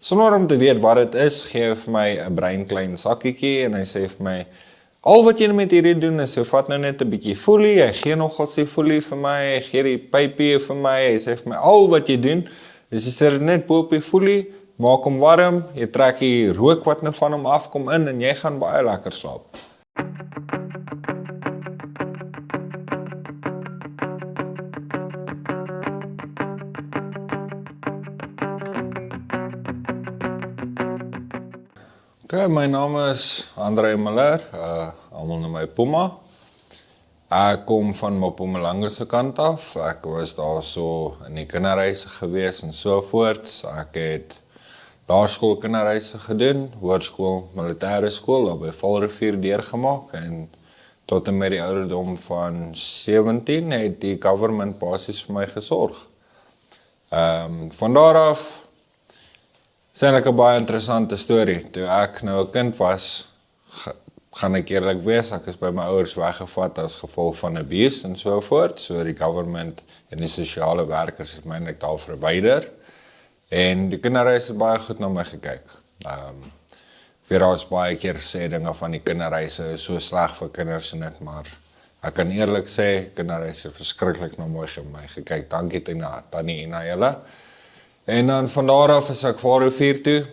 Sonder om te weet wat dit is, gee hy vir my 'n breinklein sakkietjie en hy sê vir my, al wat jy met hierdie doen is, so vat nou net 'n bietjie foelie, hy gee nogal sy foelie vir my, hy gee die pypie vir my, hy sê vir my, al wat jy doen, is jy sit dit net bo op die foelie, maak hom warm, jy trek die rook wat nou van hom afkom in en jy gaan baie lekker slaap. Okay, my naam is André Miller, almal noem my Puma. Ek kom van Mpumalanga se kant af. Ek was daar so in die kinderreise gewees en so voorts. Ek het laerskool kinderreise gedoen, hoërskool, militêre skool daar by Valrivier deurgemaak en tot en met die ouderdom van 17 het die government basies vir my gesorg. Van daar af is eintlik 'n baie interessante storie. Toe ek nou 'n kind was, gaan ek eerlik wees, ek is by my ouers weggevat as gevolg van abuse en so voort. So die government en die sosiale werkers het my eintlik daar verwyder. En die kinderreis het baie goed na my gekyk. Vir ons baie keer sê dinge van die kinderreise is so sleg vir kinders en dit, maar ek kan eerlik sê, kinderreis het verskriklik na my gekyk. Dankie Tannie en julle. En dan van daar af is ek Valrivier toe.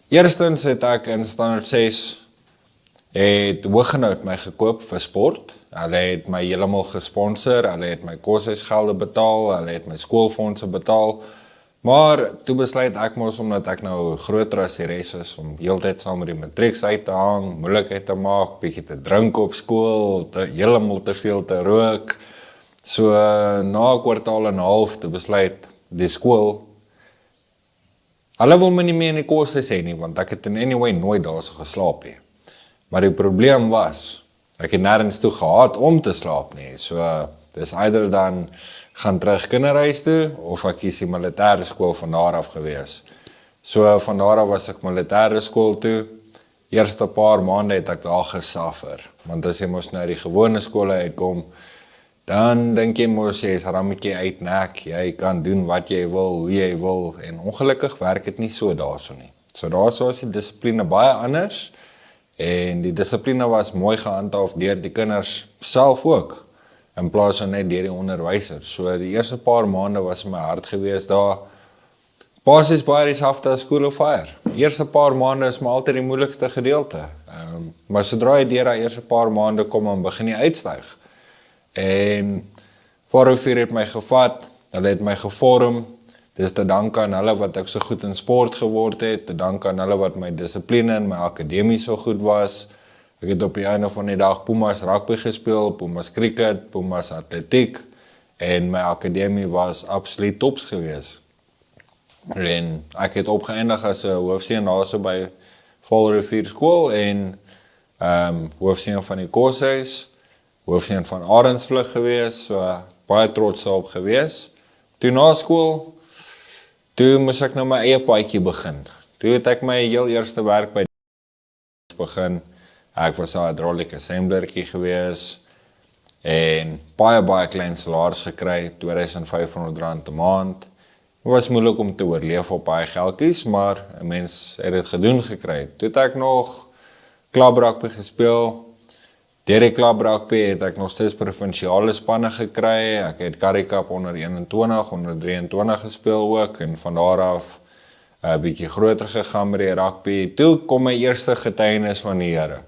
Eerstens het ek in standaard 6 het Hoogenout my gekoop vir sport. Hulle het my heeltemal gesponsor, hulle het my koshuisgelde betaal, hulle het my skoolfondse betaal. Maar toe besluit ek mos omdat ek nou groter as die res is om heeltyd saam met die matrieks uit te hang, moeilikheid te maak, bietjie te drink op skool, heeltemal te veel te rook. So na 'n kwartaal en 'n half te besluit die skool. Hulle wil my nie meer in die koshuis hê nie, want ek het in anyway nooit daar so geslaap nie. Maar die probleem was, ek het nêrens toe gehad om te slaap nie. So dis either dan gaan terug kinderhuis toe, of ek kies die militêre skool van daar af gewees. So van daar af was ek militêre skool toe. Eerste paar maande het ek daar gesuffer, want as jy mos nou die gewone skole uitkom, dan dink jy mos jy is rammetjie uitnek, jy kan doen wat jy wil, hoe jy wil, en ongelukkig werk dit nie so daarso nie. So daarso is die dissipline baie anders, en die dissipline was mooi gehandhaaf deur die kinders self ook, in plaas van net deur die onderwysers. So die eerste paar maande was my hard gewees daar, basies baie dieselfde as School of Fire. Die eerste paar maande is maar altyd die moeilikste gedeelte, maar sodra jy deur die eerste paar maande kom, dan begin jy uitstyg. En Valrivier het my gevat, hulle het my gevorm, dis te dank aan hulle wat ek so goed in sport geword het, te dank aan hulle wat my dissipline en my akademie so goed was. Ek het op die einde van die dag Pumas rugby gespeel, Pumas cricket, Pumas atletiek, en my akademie was absoluut tops gewees. En ek het opgeëindig as 'n hoofseun daarso by Valrivier skool en hoofseun van die koshuis, hoofseun van Arendsvlug gewees, so baie trots daarop gewees. Toe na skool, toe moes ek nou my eie paadjie begin. Toe het ek my heel eerste werk by begin. Ek was 'n hydraulic assemblertjie gewees en baie klein salaris gekry, R2500 'n maand. Het was moeilik om te oorleef op baie geldjies, maar 'n mens het dit gedoen gekry. Toe het ek nog klub rugby gespeel. Deur die klub rugby het ek nog steeds provinsiale spanne gekry. Ek het Currie Cup onder 21, onder 23 gespeel ook en van daar af 'n bietjie groter gegaan met die rugby. Toe kom my eerste getuienis van die Here.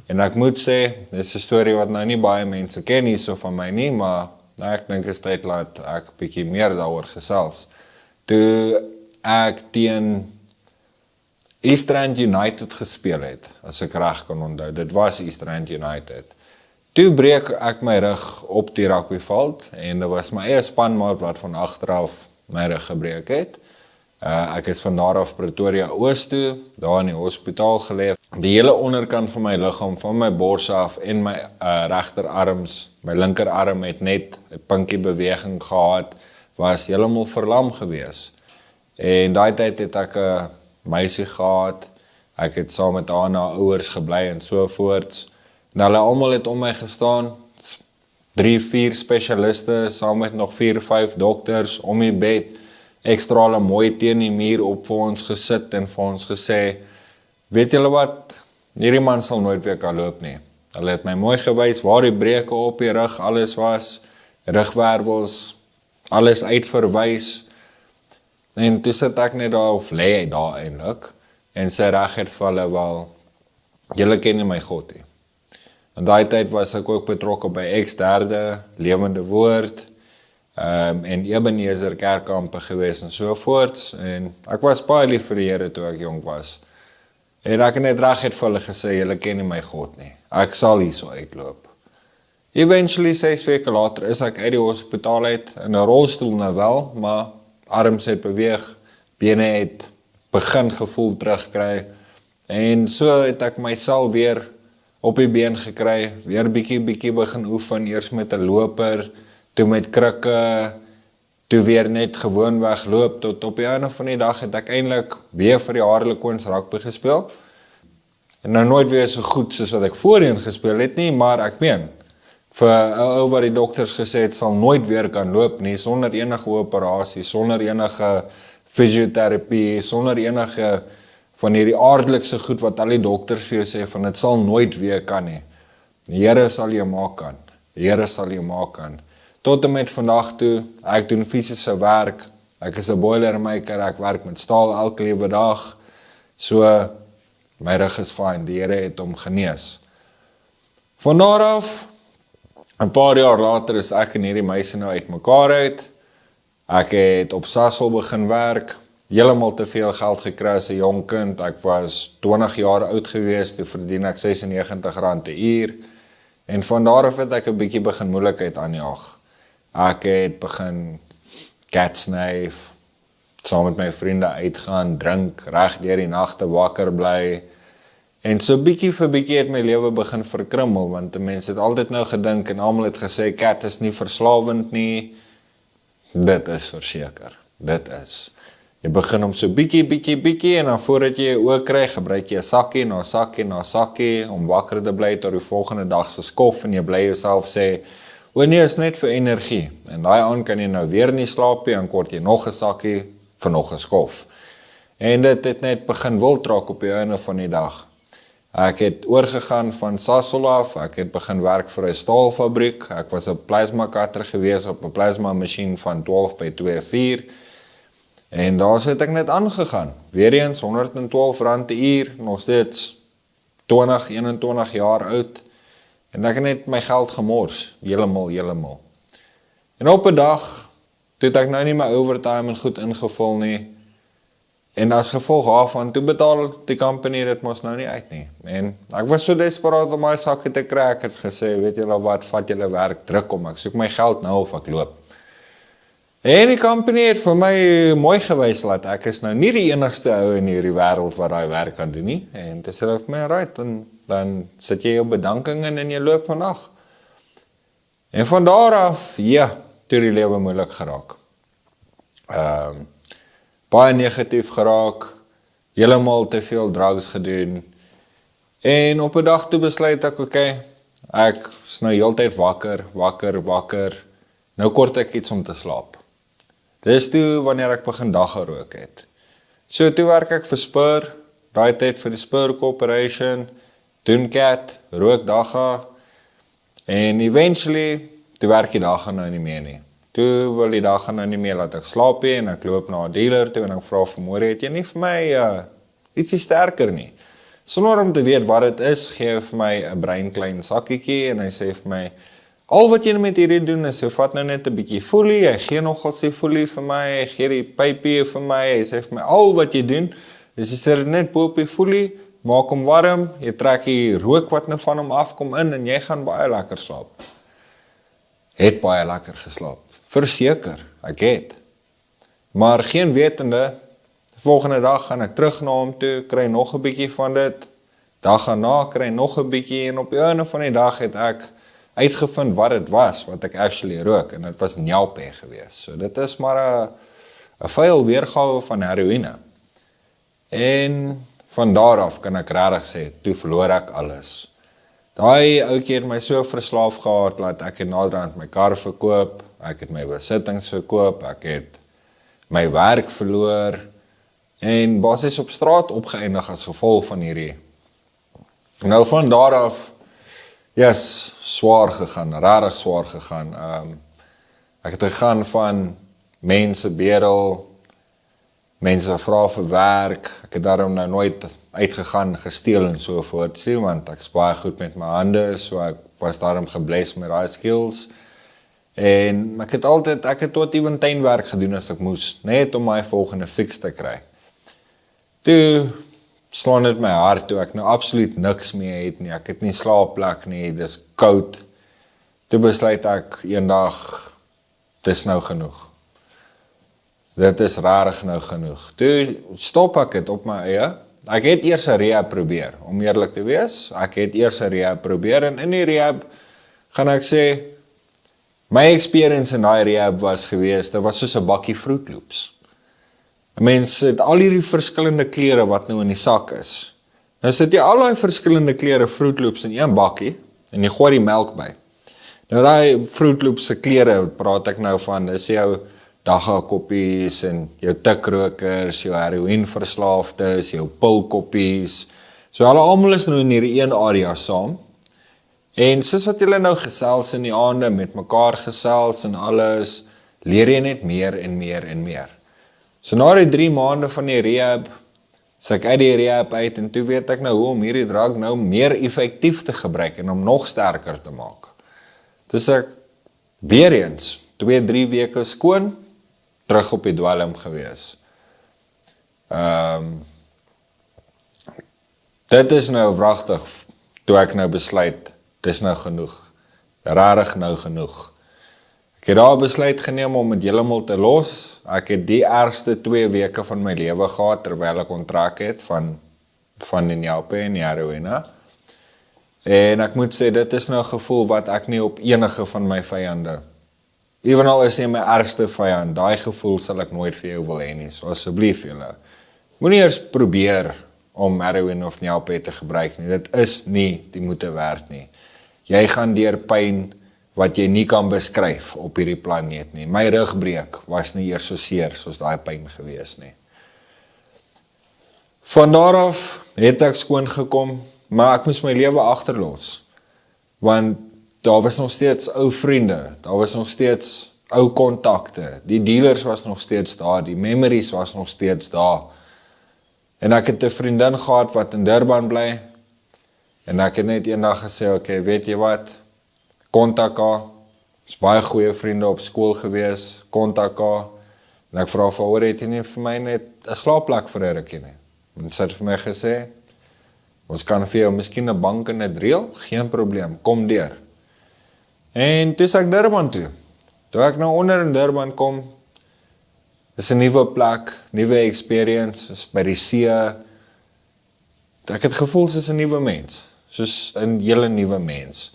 En ek moet sê, dis 'n storie wat nou nie baie mense ken hierso van my nie, maar ek dink is tyd laat ek bietjie meer daaroor gesels. Toe ek teen East Rand United gespeel het, as ek reg kan onthou, dit was East Rand United. Toe breek ek my rug op die rugbyveld, en dit was my eie spanmaat wat van agteraf my rug gebreek het. Ek is van daar af Pretoria Oos toe, daar in die hospitaal geleef. Die hele onderkant van my liggaam, van my bors af en my regterarms, my linkerarm het net 'n pinkie beweging gehad, was heeltemal verlam gewees. En daai tyd het ek 'n meisie gehad, ek het saam met haar na ouers gebly en so voorts. En hulle almal het om my gestaan, 3-4 spesialiste, saam met nog 4-5 dokters om die bed. ekstrale mooi teen die muur op vir ons gesit en vir ons gesê, weet julle wat, hierdie man sal nooit weer kan loop nie. Hulle het my mooi gewys waar die breuke op die rug alles was, rugwervels, alles uitverwys, en toe sit ek net daar, of lê hy daar eintlik, en sê reg het vir hulle wel, julle ken nie my God nie. In daai tyd was ek ook betrokke by X3, Lewende Woord, en Ebenezer kerkkampe gewees en sovoorts, en ek was baie lief vir die Here toe ek jong was. En ek het net reg het vir hulle gesê, julle ken nie my God nie. Ek sal hier so uitloop. Eventually, 6 weke later, is ek uit die hospitaal uit, in 'n rolstoel nou wel, maar arms het beweeg, bene het begin gevoel terugkry, en so het ek myself weer op die been gekry, weer bietjie begin oefen, eers met 'n loper, toe met krikke, toe weer net gewoonweg loop, tot op die einde van die dag het ek eintlik weer vir die Harlequins rugby gespeel, en nou nooit weer so goed soos wat ek voorheen gespeel het nie, maar ek meen, vir 'n ou wat die dokters gesê het, sal nooit weer kan loop nie, sonder enige operasie, sonder enige fisioterapie, sonder enige van hierdie aardelikse goed wat al die dokters vir jou sê, van dit sal nooit weer kan nie. Die Here sal jou maak kan. Die Here sal jou maak kan. Tot en met vandag toe, ek doen fisiese werk, ek is 'n boilermaker, ek werk met staal elke liewe dag, so my rug is fyn, die Here het hom genees. Van daar af, 'n paar jaar later is ek en hierdie meisie nou uit mekaar uit. Ek het op Sasol begin werk, heeltemal te veel geld gekry as 'n jong kind. Ek was 20 jaar oud gewees, toe verdien ek R96 'n uur. En van daar af het ek 'n bietjie begin moeilikheid aanjaag. Ek het begin catsnife, saam met my vriende uitgaan, drink, reg deur die nagte wakker bly. En so bietjie vir bietjie het my lewe begin verkrummel, want mense het altyd nou gedink en almal het gesê cat is nie verslawend nie. Dit is verseker. Dit is. Jy begin om so bietjie en dan voordat jy jou oë kry, gebruik jy 'n sakkie na sakkie na sakkie om wakker te bly tot die volgende dag se skof en jy bly jouself sê, o nee, is net vir energie. En daai aand kan jy nou weer nie slaap nie, dan kort jy nog 'n sakkie vir nog 'n skof. En dit het net begin wild raak op die einde van die dag. Ek het oorgegaan van Sasol af, ek het begin werk vir 'n staalfabriek, ek was 'n plasma cutter gewees op 'n plasma masjien van 12x24, en daar het ek net aangegaan, weer eens R112 'n uur, nog steeds 21 jaar oud, en ek het net my geld gemors, heeltemal. En op 'n dag, toe het ek nou nie my overtime en goed ingevul nie, en as gevolg daarvan, toe betaal die company dit mos nou nie uit nie. En ek was so desperaat om my sakke te kry, ek het gesê, weet julle wat, vat julle werk, druk om, ek soek my geld nou of ek loop. En die company het vir my mooi gewys dat ek is nou nie die enigste ou in hierdie wêreld wat daai werk kan doen nie. En dis hulle vir my, right, dan sit jy jou bedanking in en jy loop vandag. En van daar af, ja, toe die lewe moeilik geraak. Baie negatief geraak, heeltemal te veel drugs gedoen, en op 'n dag toe besluit ek, okay, ek is nou heeltyd wakker, nou kort ek iets om te slaap. Dis toe wanneer ek begin dagga rook het. So toe werk ek vir Spur, daai tyd vir die Spur Corporation, doen cat, rook dagga, en eventually, toe werk die dagga nou nie meer nie. Toe wil die dag nou nie meer laat ek slaap en ek loop na 'n dealer toe en ek vra vir môre, het jy nie vir my ietsie sterker nie? Sonder om te weet wat dit is, gee hy vir my 'n breinklein sakkietjie en hy sê vir my, al wat jy met hierdie doen is, jy vat nou net 'n bietjie folie, hy gee nogal sy folie vir my, hy gee die pypie vir my, hy sê vir my, al wat jy doen, is jy sit net bo op die folie, maak hom warm, jy trek die rook wat nou van hom afkom in en jy gaan baie lekker slaap. Het baie lekker geslaap. Verseker, ek het. Maar geen wetende, die volgende dag gaan ek terug na hom toe, kry nog 'n bietjie van dit, dag daarna kry nog 'n bietjie, en op die einde van die dag het ek uitgevind wat dit was, wat ek actually rook, en dit was Nyalpe gewees. So dit is maar 'n vuil weergawe van heroïne. En van daar af kan ek regtig sê, toe verloor ek alles. Daai ouetjie het my so verslaaf gehad, dat ek het naderhand my kar verkoop, ek het my besittings verkoop, ek het my werk verloor en basies op straat opgeëindig as gevolg van hierdie. Nou van daar af, swaar gegaan, rarig swaar gegaan. Ek het gegaan van mense bedel, mense vra vir werk, ek het daarom nou nooit uitgegaan, gesteel en so voort, sien, want ek is baie goed met my hande, so ek was daarom gebless met daai skills. En ek het tot ewen tuinwerk gedoen as ek moes, net om my volgende fix te kry. Toe slaan dit my hart toe, ek nou absoluut niks meer het nie, ek het nie slaapplek nie, dis koud. Toe besluit ek eendag, dis nou genoeg. Dit is rarig nou genoeg. Toe stop ek het op my eie. Ek het eers 'n rehab probeer, om eerlik te wees. Ek het eers 'n rehab probeer, en in die rehab gaan ek sê, my experience in daai rehab was gewees, dit was soos 'n bakkie Fruit Loops. 'n Mens het al hierdie verskillende kleure wat nou in die sak is. Nou sit jy al die verskillende kleure Fruit Loops in een bakkie, en jy gooi die melk by. Nou die Fruit Loops se kleure, praat ek nou van, dis jou dagga-koppies, en jou tikrokers, jou heroïneverslaafdes, jou pilkoppies, so hulle almal is nou in hierdie een area saam, en soos wat julle nou gesels in die aande, met mekaar gesels en alles, leer jy net meer en meer en meer. So na die 3 maande van die rehab, so ek uit die rehab uit, en toe weet ek nou hoe om hierdie drug nou meer effektief te gebruik, en om nog sterker te maak. Dus ek, weer eens, 2-3 weke skoon, terug op die dwelm gewees. Dit is nou wragtig, toe ek nou besluit, dis nou genoeg, rarig nou genoeg. Ek het daar besluit geneem om het heeltemal te los. Ek het die ergste 2 weke van my lewe gehad, terwyl ek kontrak het van die Nyape en die heroïne. En ek moet sê, dit is nou 'n gevoel wat ek nie op enige van my vyande, evenal is jy my ergste vyand, daai gevoel sal ek nooit vir jou wil hê nie, so asseblief julle, moenie eers probeer om heroïne of Nyape te gebruik nie, dit is nie die moeite werd nie. Jy gaan deur pyn wat jy nie kan beskryf op hierdie planeet nie. My rugbreek was nie eers so seer soos daai pyn gewees nie. Van daar af het ek skoon gekom, maar ek moes my lewe agterlos, want daar was nog steeds ou vriende, daar was nog steeds ou kontakte, die dealers was nog steeds daar, die memories was nog steeds daar. En ek het 'n vriendin gehad wat in Durban bly, en ek het net eendag gesê, okay, weet jy wat, kontak haar, is baie goeie vriende op skool gewees, kontak haar, en ek vra vir haar, het jy nie vir my net 'n slaapplek vir 'n rukkie nie? En sy het vir my gesê, ons kan vir jou miskien 'n bank en 'n reël, geen probleem, kom deur. En toe is ek Durban toe. Toe ek nou onder in Durban kom, is 'n nuwe plek, nuwe experience, is by die see. Ek het gevoel soos 'n nuwe mens, soos 'n hele nuwe mens.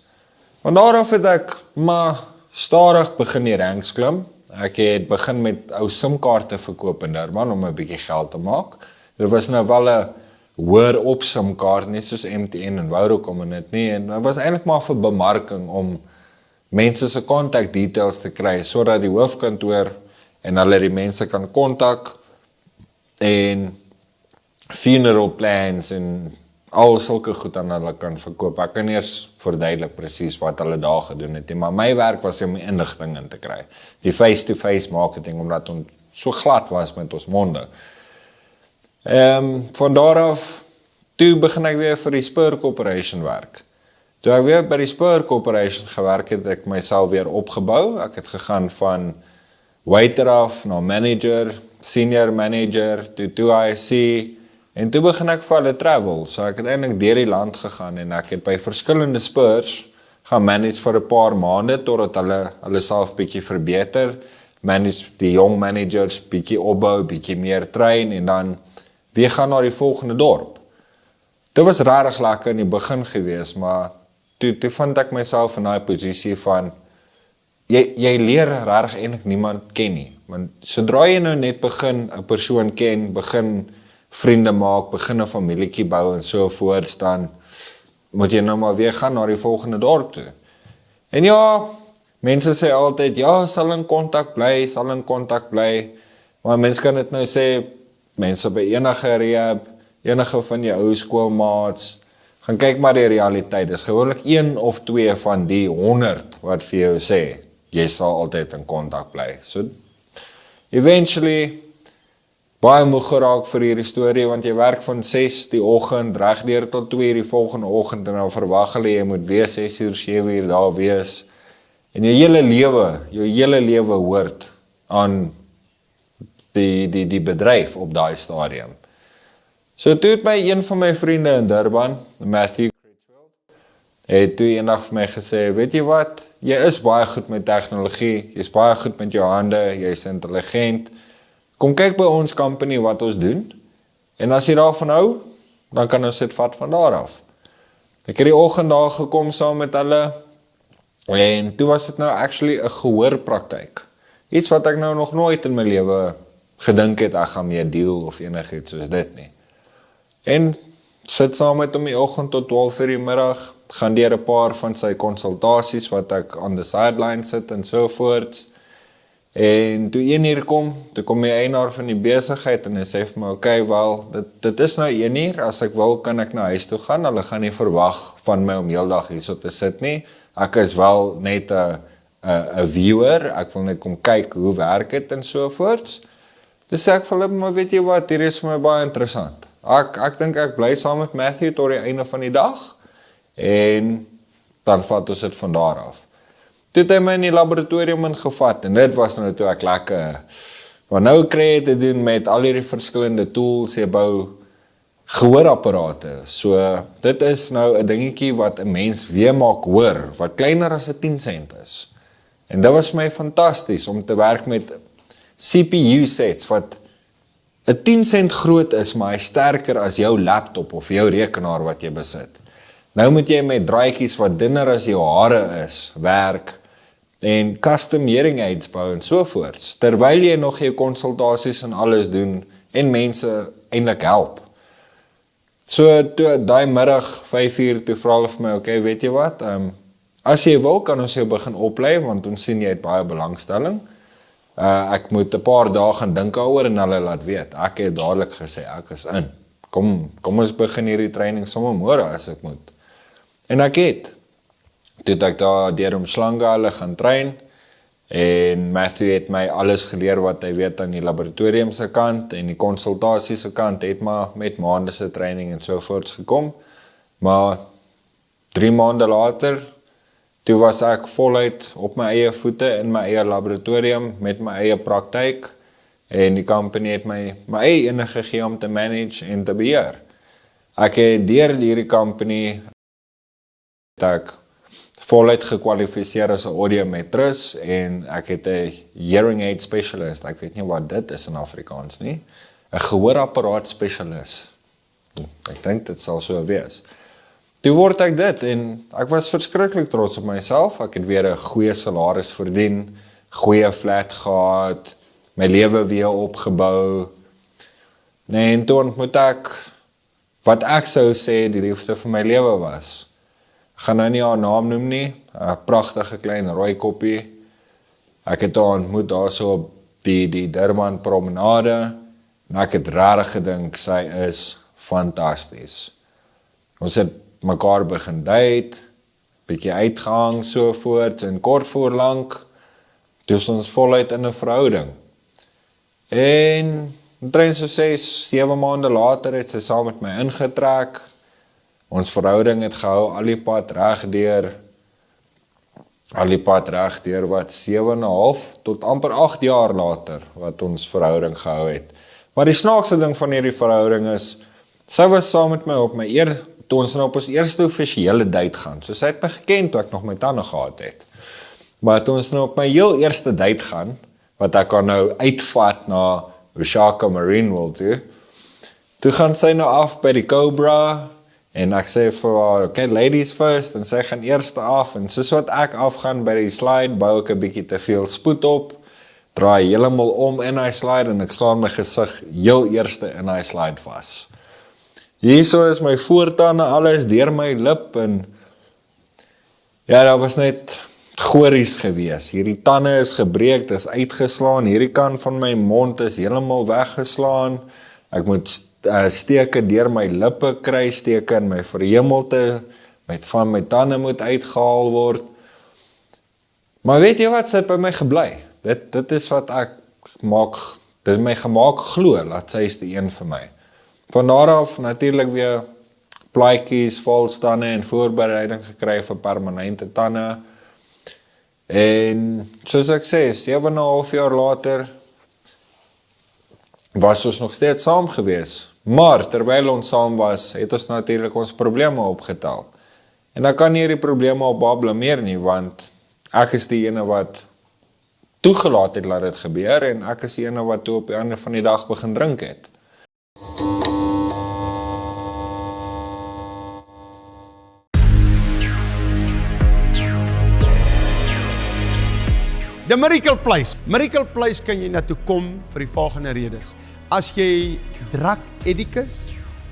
Van daar af het ek maar stadig begin die ranks klim. Ek het begin met ou simkaarte verkoop in Durban om 'n bietjie geld te maak. Dit was nou wel 'n hoër op simkaart, nie soos MTN en Vodacom en dit nie, en dit was eintlik maar vir bemarking om mense se contact details te kry, sodat die hoofkantoor en hulle die mense kan kontak en funeral plans en al sulke goed aan hulle kan verkoop. Ek kan nie eers verduidelik presies wat hulle daar gedoen het, maar my werk was om die inligting in te kry. Die face-to-face marketing, omdat ons so glad was met ons monde. Van daar af, toe begin ek weer vir die Spur Corporation werk. Toe ek weer by die Spur Corporation gewerk het, ek myself weer opgebou. Ek het gegaan van waiter af na manager, senior manager, toe IC, en toe begin ek vir hulle travel. So ek het eintlik deur die land gegaan en ek het by verskillende Spurs gaan manage vir 'n paar maande totdat hulle self bietjie verbeter, manage die jong managers bietjie opbou, bietjie meer train en dan weer gaan na die volgende dorp. Dit was rarig lekker in die begin gewees, maar toe vind ek myself in daai posisie van jy leer rarig eintlik niemand ken nie, want sodra jy nou net begin 'n persoon ken, begin vriende maak, begin 'n familietjie bou en so voorts, dan moet jy nou maar weer gaan na die volgende dorp toe. En ja, mense sê altyd, ja, sal in kontak bly, Maar mense kan dit nou sê, mense by enige rehab, enige van jou ou skoolmaats, gaan kyk maar die realiteit, dis gewoonlik 1 of 2 van die 100 wat vir jou sê, jy sal altyd in kontak bly. So, eventually, baie moeg geraak vir hierdie storie, want jy werk van 6 die oggend, reg deur tot 2 die volgende oggend, en dan verwag hulle, jy moet weer 6 uur, 7 uur daar wees, en jou hele lewe hoort aan die bedryf op daai stadium. So toe het een van my vriende in Durban, Matthew Critchfield, het toe eendag vir my gesê, weet jy wat, jy is baie goed met tegnologie, jy is baie goed met jou hande, jy is intelligent, kom kyk by ons company wat ons doen, en as jy daarvan hou, dan kan ons dit vat van daar af. Ek het die oggend daar gekom saam met hulle, en toe was dit nou actually 'n gehoorpraktyk. Iets wat ek nou nog nooit in my lewe gedink het, ek gaan mee deel of enigiets soos dit nie. En sit saam met hom die oggend tot 12 uur die middag, gaan deur 'n paar van sy konsultasies wat ek on the sideline sit en so voorts. En toe 1 uur kom, toe kom die eienaar van die besigheid en hy sê vir my, okay, wel, dit is nou 1 uur, as ek wil, kan ek na huis toe gaan, hulle gaan nie verwag van my om heeldag hierso te sit nie, ek is wel net 'n viewer, ek wil net kom kyk hoe werk dit en so voorts. Dus sê ek vir hulle, maar weet jy wat, hier is vir my baie interessant. Ek dink ek bly saam met Matthew tot die einde van die dag, en dan vat ons dit van daar af. Toe het hy my in die laboratorium ingevat, en dit was nou toe ek lekker, want nou kry jy te doen met al hierdie verskillende tools, jy bou gehoorapparate, so dit is nou 'n dingetjie wat 'n mens weer maak hoor, wat kleiner as 'n 10 sent is. En dit was vir my fantasties om te werk met CPU sets wat 'n 10 sent groot is, maar hy sterker as jou laptop of jou rekenaar wat jy besit. Nou moet jy met draadjies wat dunner as jou hare is, werk, en custom hearing aids bou en so voorts, terwyl jy nog jou konsultasies en alles doen, en mense eintlik help. So, toe daai middag, 5 uur, toe vra hulle vir my, okay, weet jy wat, as jy wil, kan ons jou begin oplei, want ons sien jy het baie belangstelling. Ek moet 'n paar dae gaan dink daaroor en hulle laat weet. Ek het dadelik gesê, ek is in. Kom ons begin hierdie training sommer môre as ek moet. En ek het. Toe het ek daar deur Umhlanga hulle gaan train, en Matthew het my alles geleer wat hy weet aan die laboratorium se kant, en die konsultasie se kant het maar met maande se training en so voorts gekom. Maar 3 maande later, toe was ek voluit op my eie voete in my eie laboratorium met my eie praktyk, en die company het my eie enige gegee om te manage en te beheer. Ek het deur hierdie company ek voluit gekwalifiseer as 'n audiometris, en ek het 'n hearing aid specialist, ek weet nie wat dit is in Afrikaans nie, 'n gehoorapparaat specialist. Ek dink dit sal so wees. Toe word ek dit, en ek was verskriklik trots op myself, ek het weer 'n goeie salaris verdien, goeie flat gehad, my lewe weer opgebou, en toe ontmoet ek, wat ek sou sê die liefde van my lewe was. Ek gaan nou nie haar naam noem nie, 'n pragtige klein rooi koppie, ek het haar ontmoet daar so op die Durban promenade, en ek het regtig gedink, sy is fantasties. Ons het mekaar begin date, bietjie uitgehang so voorts, en kort voor lank, toe is ons voluit in 'n verhouding. En omtrent so 6-7 maande later het sy saam met my ingetrek, ons verhouding het gehou al die pad reg deur wat 7,5 tot amper 8 jaar later, wat ons verhouding gehou het. Maar die snaakse ding van hierdie verhouding is, sy was saam met my toe ons nou op ons eerste offisiële date gaan, so sy het my geken toe ek nog my tande gehad het. Maar toe ons nou op my heel eerste date gaan, wat ek kan nou uitvat na Ushaka Marine World toe gaan sy nou af by die Cobra, en ek sê vir haar, okay, ladies first, en sy gaan eerste af, en soos wat ek afgaan by die slide, bou ek 'n bietjie te veel spoed op, draai heeltemal om in hy slide, en ek slaan my gesig heel eerste in hy slide vas. Hierso is my voortande alles deur my lip, en ja, daar was net gories gewees. Hierdie tande is gebreek, dit is uitgeslaan, hierdie kant van my mond is heeltemal weggeslaan. Ek moet steke deur my lippe kry, steke in my verhemelte, van my tande moet uitgehaal word. Maar weet jy wat, sy het by my gebly. Dit is wat ek maak, dit het my gemaak glo, laat sy is die een vir my. Van daar af natuurlik weer plaatjies, valstande en voorbereiding gekry vir permanente tande. En soos ek sê, 7,5 jaar later was ons nog steeds saam gewees. Maar terwyl ons saam was, het ons natuurlik ons probleme opgetel. En dan kan nie die probleme op haar blameer nie, want ek is die ene wat toegelaat het laat dit gebeur, en ek is die ene wat toe op die einde van die dag begin drink het. The Miracle Place. Miracle Place kan jy na toe kom vir die volgende redes. As jy drug addict is,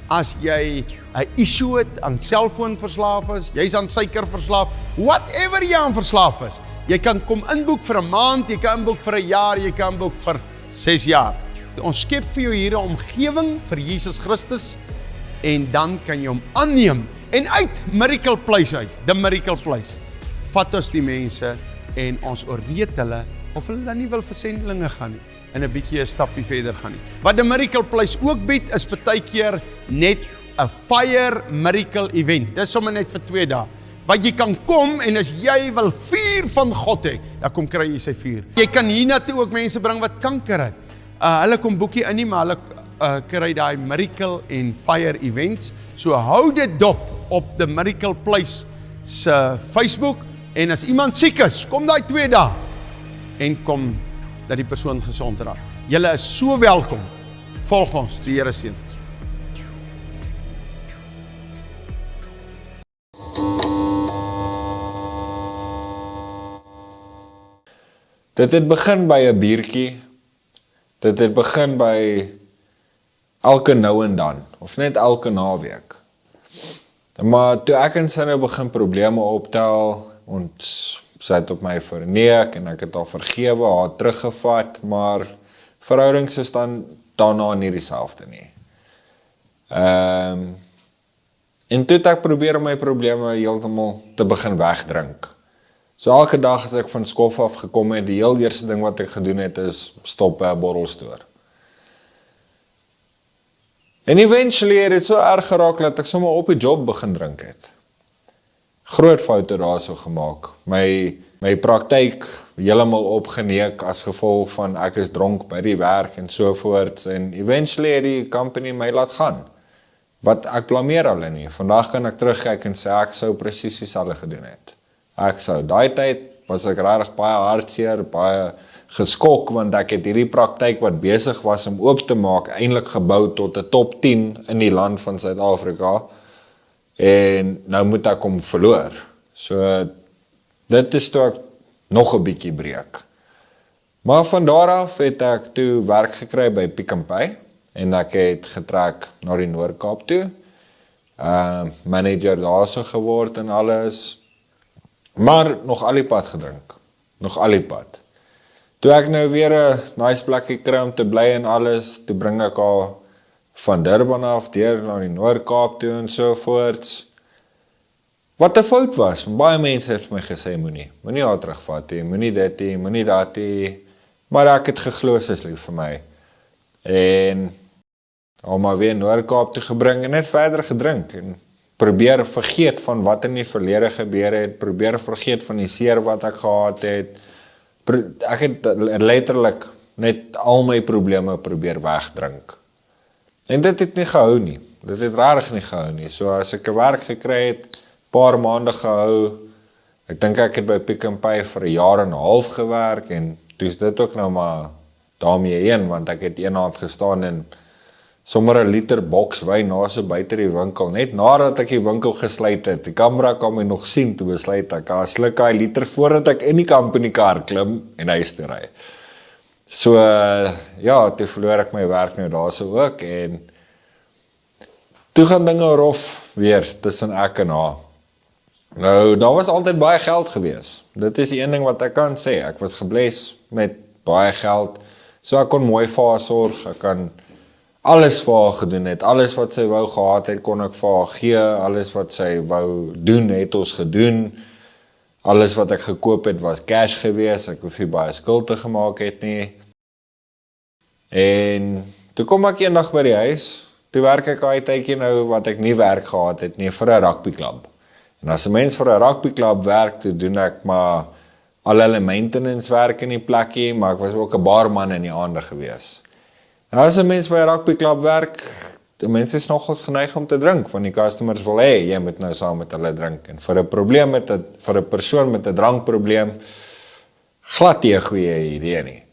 as jy 'n issue het aan selfoon verslaaf is, jy's aan suiker verslaaf, whatever jy aan verslaaf is, jy kan kom inboek vir 'n maand, jy kan inboek vir 'n jaar, jy kan inboek vir 6 jaar. Ons skep vir jou hier 'n omgewing vir Jesus Christus, en dan kan jy hom aanneem, en uit Miracle Place uit, the Miracle Place, vat ons die mense, en ons oorreed hulle, of hulle dan nie wil vir sendelinge gaan nie, en 'n bietjie 'n stapie verder gaan nie. Wat die Miracle Place ook bied, is partykeer net 'n fire miracle event. Dis sommer net vir 2 dae. Wat jy kan kom, en as jy wil vuur van God hê, dan kom kry jy sy vuur. Jy kan hiernatoe ook mense bring wat kanker het. Hulle kom boekie in nie, maar hulle kry daai miracle en fire events. So hou dit dop op the Miracle Place se Facebook, en as iemand siek is, kom daai 2 dae, en kom dat die persoon gesond raak. Julle is so welkom. Volg ons, die Here seën. Dit het begin by 'n biertjie, dit het begin by elke nou en dan, of net elke naweek. Maar toe ek en sy nou begin probleme optel, ons sy het op my verneek, en ek het haar vergewe, haar teruggevat, maar verhoudings is dan daarna nie dieselfde nie. En toe het ek probeer om my probleme heeltemal te begin wegdrink. So elke dag as ek van skof af gekom het, die heel eerste ding wat ek gedoen het, is stop by 'n bottelstoer. En eventually het dit so erg geraak, dat ek sommer op die job begin drink het. Groot foute daarso gemaak. My praktyk heeltemal opgeneek as gevolg van ek is dronk by die werk en sovoorts, en eventually het die company my laat gaan. Wat ek blameer hulle nie. Vandag kan ek terugkyk en sê ek sou presies dieselfde gedoen het. Ek sou daai tyd was ek regtig baie hartseer, baie geskok, want ek het hierdie praktyk wat besig was om oop te maak, eintlik gebou tot 'n top 10 in die land van Suid-Afrika. En nou moet ek hom verloor. So, dit is toe ek nog 'n bietjie breek. Maar van daar af het ek toe werk gekry by Pick n Pay, en ek het getrek na die Noord-Kaap toe. Manager daarso geword en alles. Maar nog al die pad gedrink. Nog al die pad. Toe ek nou weer 'n nice plekkie kry om te bly en alles, toe bring ek haar van Durban af, deur na die Noord-Kaap toe en sovoorts. Wat 'n fout was, baie mense het vir my gesê, moenie haar terugvat nie, moenie dit nie, moenie dat nie, maar ek het geglo sy is lief vir my. En al maar weer Noord-Kaap toe gebring en net verder gedrink, en probeer vergeet van wat in die verlede gebeur het, probeer vergeet van die seer wat ek gehad het. Ek het letterlik net al my probleme probeer wegdrink. En dit het nie gehou nie. Dit het rarig nie gehou nie. So as ek 'n werk gekry het, paar maande gehou, ek dink ek het by Pick n Pay vir 1 jaar en 'n half gewerk, en toe is dit ook nou maar daarmee een, want ek het een aand gestaan en sommer 'n liter boks wyn na so buite die winkel, net nadat ek die winkel gesluit het. Die kamera kan my nog sien, toe besluit ek, sluk hy liter voordat ek in die company kar klim en huis toe ry. So, ja, toe verloor ek my werk nou daarso ook, en toe gaan dinge rof weer tussen ek en haar. Nou, daar was altyd baie geld gewees. Dit is die een ding wat ek kan sê. Ek was gebless met baie geld. So ek kon mooi vir haar sorg, ek kan alles vir haar gedoen het. Alles wat sy wou gehad het, kon ek vir haar gee. Alles wat sy wou doen, het ons gedoen. Alles wat ek gekoop het, was cash gewees. Ek hoef nie baie skuld te gemaak het nie. En toe kom ek eendag by die huis. Toe werk ek al 'n tydjie nou wat ek nie werk gehad het nie, vir 'n rugbyklub. En as 'n mens vir 'n rugbyklub werk, toe doen ek maar al hulle maintenance werk in die plekkie, maar ek was ook 'n barman in die aande gewees. En as 'n mens by 'n rugbyklub werk, die mense is nogals geneig om te drink, want die customers wil hê, jy moet nou saam met hulle drink. En vir 'n persoon met 'n drankprobleem, glad nie 'n goeie idee nie.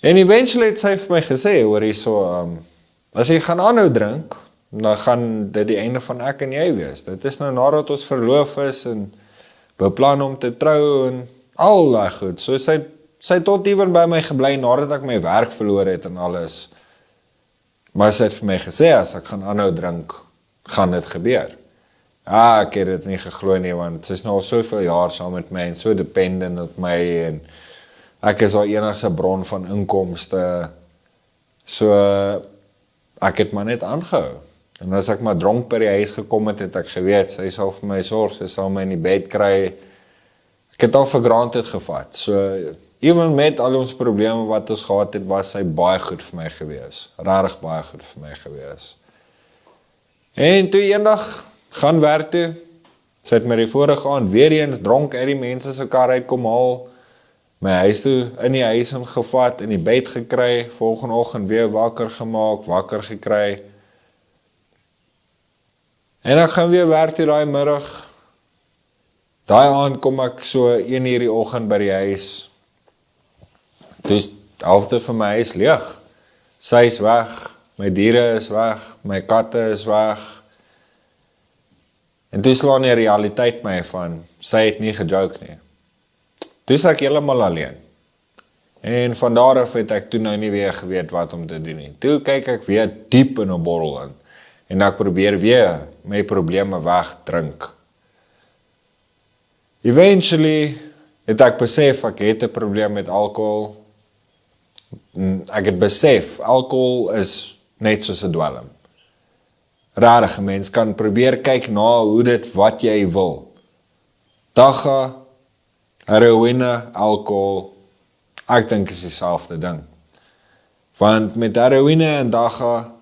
En eventually het sy vir my gesê, hoor hierso, as jy gaan aanhou drink, dan gaan dit die einde van ek en jy wees. Dit is nou nadat ons verloof is en beplan om te trou en al daai goed. So sy het tot ewen by my gebly nadat ek my werk verloor het en alles. Maar sy het vir my gesê, as ek gaan aanhou drink, gaan dit gebeur. Ja, ek het dit nie geglo nie, want sy is nou al soveel jaar saam met my en so dependent op my en ek is haar enigste bron van inkomste. So ek het maar net aangehou. En as ek maar dronk by die huis gekom het, het ek geweet, sy sal vir my sorg, sy sal my in die bed kry. Ek het al vir granted gevat. So, even met al ons probleme wat ons gehad het, was sy baie goed vir my gewees. Rarig baie goed vir my gewees. En toe eendag, gaan werk toe, sy het my die vorige aand weer eens dronk uit die mense se kar uit kom haal, my huis toe in die huis ingevat, in die bed gekry, volgende oggend weer wakker gemaak, wakker gekry. En ek gaan weer werk toe daai middag. Daai aand kom ek so 1 uur die oggend by die huis. Dus die helfte van my huis leeg. Sy is weg, my diere is weg, my katte is weg. En toe slaan die realiteit my van, sy het nie gejoke nie. Toe is ek heeltemal alleen. En van daar af het ek toe nou nie weer geweet wat om te doen nie. Toe kyk ek weer diep in 'n bottel in. En ek probeer weer my probleme wegdrink. Eventually het ek besef, ek het 'n probleem met alkohol. Ek het besef, alkohol is net soos 'n dwelm. Rarig, 'n mens kan probeer kyk na hoe dit wat jy wil. Dagga, heroïne, alkohol, ek dink is dieselfde ding. Want met heroïne en dagga,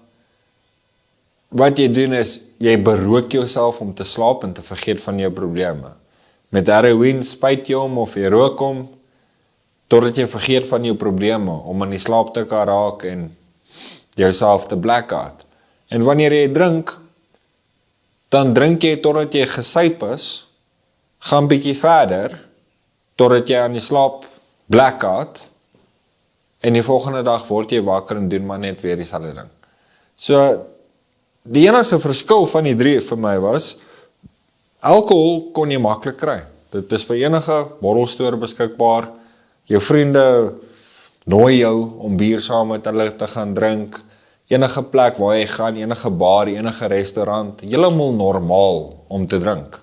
wat jy doen is, jy berook jouself om te slaap en te vergeet van jou probleme. Met heroïne spuit jy hom of jy rook hom, totdat jy vergeet van jou probleme, om in die slaap te kan raak en jouself te blackout. En wanneer jy drink, dan drink jy totdat jy gesuip is, gaan bietjie verder, totdat jy aan die slaap blackout, en die volgende dag word jy wakker en doen maar net weer dieselfde ding. So, die enigste verskil van die drie vir my was, alkohol kon jy maklik kry. Dit is by enige borrelstoer beskikbaar. Jou vriende nooi jou om bier saam met hulle te gaan drink. Enige plek waar jy gaan, enige bar, enige restaurant, heeltemal normaal om te drink.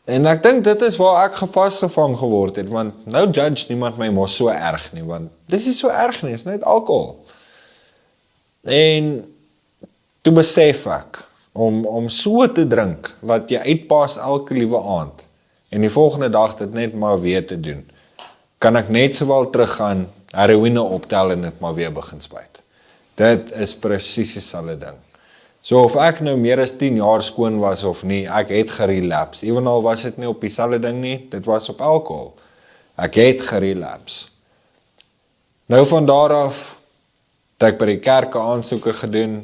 En ek dink dit is waar ek vasgevang geword het, want nou judge niemand my mos so erg nie, want dis is so erg nie, is net alkohol. En toe besef ek, om so te drink, dat jy uitpas elke liewe aand, en die volgende dag dit net maar weer te doen, kan ek net sowel teruggaan, heroïne optel en dit maar weer begin spuit. Dit is presies dieselfde ding. So of ek nou meer as 10 jaar skoon was of nie, ek het gerelapse. Ewenal was dit nie op dieselfde ding nie, dit was op alkohol. Ek het gerelapse. Nou van daar af, het ek by die kerke aansoeke gedoen,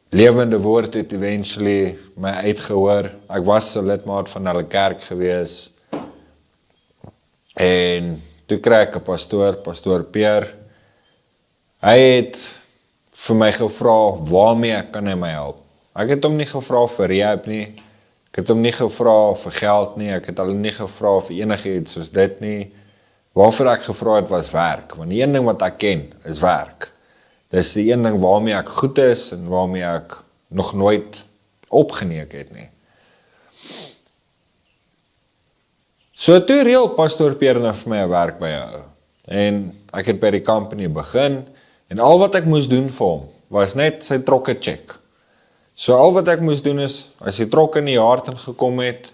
Lewende Woord het eventually my uitgehoor. Ek was 'n lidmaat van hulle kerk gewees. En toe kry ek 'n pastoor Peer. Hy het vir my gevra, waarmee kan hy my help? Ek het hom nie gevra vir rehab nie. Ek het hom nie gevra vir geld nie. Ek het hulle nie gevra vir enigiets soos dit nie. Waarvoor ek gevra het was werk. Want die een ding wat ek ken is werk. Dis die een ding waarmee ek goed is en waarmee ek nog nooit opgeneek het nie. So toe reël pastoor Pierre vir my 'n werk by jou. En ek het by die company begin en al wat ek moes doen vir hom was net sy trokke check. So al wat ek moes doen is as die trok in die yard ingekom het,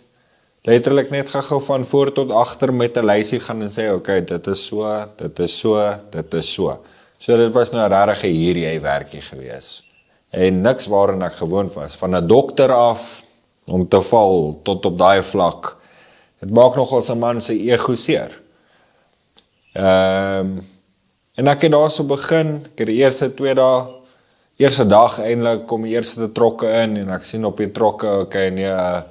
letterlik net gou van voor tot agter met 'n lysie gaan en sê okay, dit is so, dit is so, dit is so. So dit was nou regtig 'n hierdie werkie gewees. En niks waarin ek gewoond was, van 'n dokter af om te val tot op daai vlak. Dit maak nogal 'n man se ego seer. En ek het daarso begin, ek het die eerste dag eintlik kom die eerste trokke in en ek sien op die trokke, okay, nee,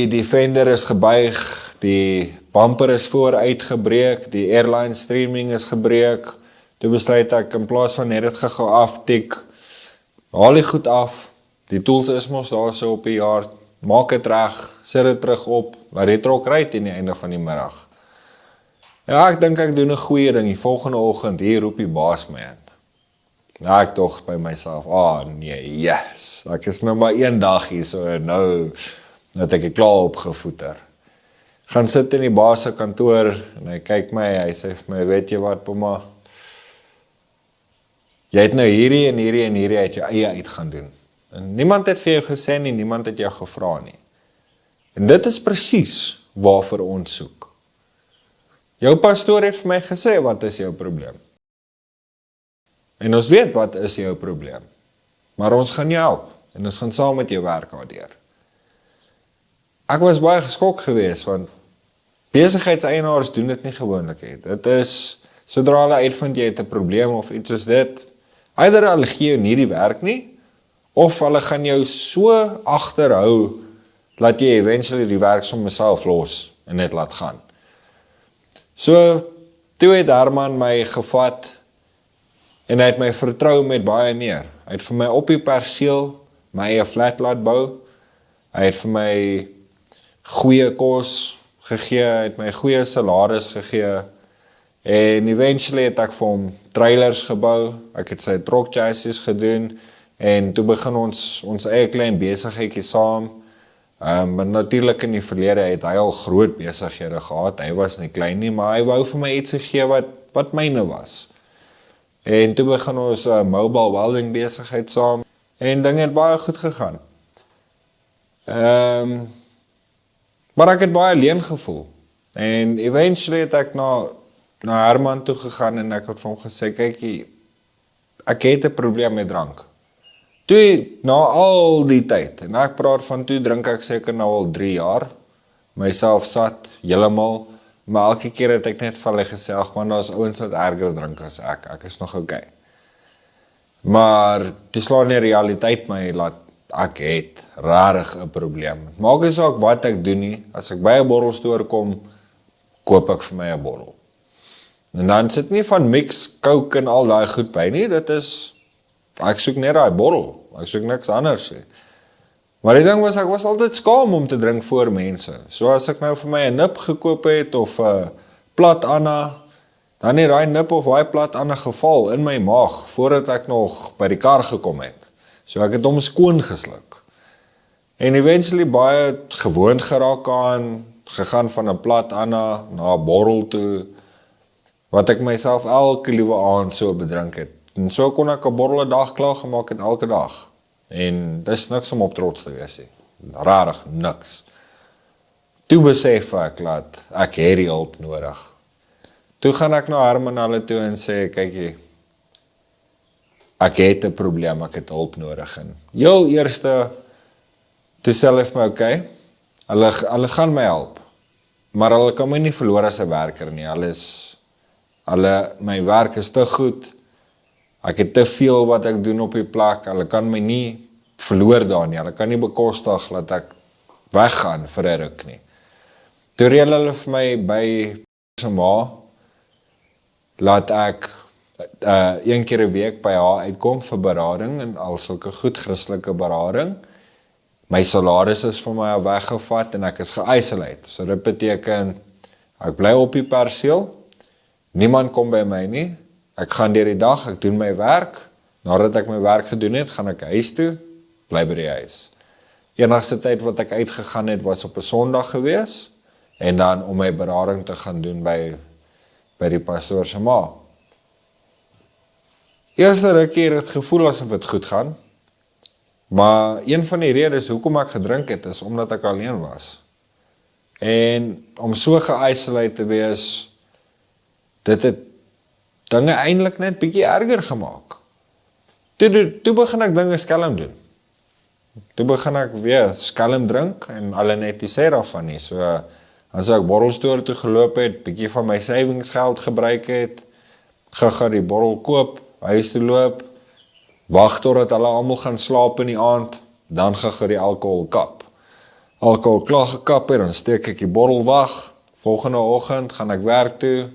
die fender is gebuig, die bumper is vooruit gebreek, die airline streaming is gebreek. Toe besluit ek in plaas van net dit gou aftik, haal die goed af, die tools is mos daar so op die yard, maak dit reg, sit dit terug op, laat die trok ry teen die einde van die middag. Ja, ek dink ek doen 'n goeie ding, die volgende oggend, hier roep die baas my in. Ja, ek dog by myself, nee, yes, ek is nou maar een dag hier so, en nou dat ek klaar opgevoeter. Gaan sit in die baas se kantoor, en hy kyk my, hy sê vir my, weet jy wat, Puma, jy het nou hierdie en hierdie en hierdie uit jou eie uit gaan doen. En niemand het vir jou gesê nie, niemand het jou gevra nie. En dit is presies waarvoor ons soek. Jou pastoor het vir my gesê, wat is jou probleem? En ons weet wat is jou probleem. Maar ons gaan jou help, en ons gaan saam met jou werk daardeur. Ek was baie geskok geweest, want besigheidseienaars doen dit nie gewoonlik nie. Dit is, sodra hulle uitvind jy het 'n probleem of iets soos dit, either hulle gee jou nie die werk nie, of hulle gaan jou so agterhou, laat jy eventually die werk sommer self los, en net laat gaan. So, toe het Herman my gevat, en hy het my vertrou met baie meer. Hy het vir my op die perseel, my eie flat laat bou, hy het vir my goeie kos gegee, hy het my goeie salaris gegee, en eventually het ek vir hom trailers gebou, ek het sy truck chassis gedoen, en toe begin ons eie klein besigheidjie saam. Maar natuurlik in die verlede het hy al groot besighede gehad, hy was nie klein nie, maar hy wou vir my iets gegee wat myne was. En toe begin ons mobile welding besigheid saam, en dinge het baie goed gegaan. Maar ek het baie alleen gevoel, en eventually het ek na Herman toe gegaan, en ek het vir hom gesê, kyk, ek het 'n probleem met drank. Toe, na al die tyd, en ek praat van toe drink ek seker nou al 3 jaar, myself sat, heeltemal, maar elke keer het ek net vir hulle gesê, ag man, daar's ouens wat erger drink as ek is nog okay. Maar, toe slaan die realiteit my, laat ek het rarig 'n probleem. Maak nie saak wat ek doen nie, as ek by 'n bottelstoer kom, koop ek vir my 'n bottel. En dan sit nie van mix, coke en al daai goed by nie, dit is, ek soek net daai bottel, ek soek niks anders nie. Maar die ding was, ek was altyd skaam om te drink voor mense. So as ek nou vir my 'n nip gekoop het, of 'n plat Anna, dan het daai nip of daai plat Anna geval in my maag, voordat ek nog by die kar gekom het. So ek het hom skoon gesluk. En eventually baie gewoond geraak aan, gegaan van 'n plat Anna na 'n bottel toe, wat ek myself elke liewe aand so bedrink het. En so kon ek 'n bottel 'n dag klaar gemaak het elke dag. En dis niks om op trots te wees nie. Rarig, niks. Toe besef ek dat ek hierdie hulp nodig. Toe gaan ek na Herman hulle toe en sê, kykie, ek het 'n probleem, ek het hulp nodig. En heel eerste, toe sê hulle vir my, okay, hulle gaan my help, maar hulle kan my nie verloor as 'n werker nie. My werk is te goed, ek het te veel wat ek doen op die plek, hulle kan my nie verloor daar nie, hulle kan nie bekostig dat ek weggaan vir 'n ruk nie. Toe reël hulle vir my by sy ma, laat ek 1 keer 'n week by haar uitkom vir berading, en al sulke goed Christelike berading. My salaris is vir my weggevat, en ek is ge-isolate. So dit beteken, ek bly op die perseel, niemand kom by my nie, ek gaan deur die dag, ek doen my werk, nadat ek my werk gedoen het, gaan ek huis toe, bly by die huis. Enigste tyd wat ek uitgegaan het, was op 'n Sondag gewees, en dan om my berading te gaan doen by die pastoor se ma. Eerste keer het gevoel asof dit goed gaan, maar een van die redes hoekom ek gedrink het, is omdat ek alleen was. En om so ge-isolate te wees, dit het dinge eintlik net bietjie erger gemaak. Toe begin ek dinge skelm doen. Toe begin ek weer skelm drink, en alle net die sê daarvan nie. So, as ek borrelstoor toe geloop het, bietjie van my savingsgeld gebruik het, gaga die borrel koop, huis toe loop, wag totdat hulle almal gaan slaap in die aand, dan gaga die alkohol kap. Alkohol klaar gekap het, dan steek ek die borrel wag, volgende oggend gaan ek werk toe,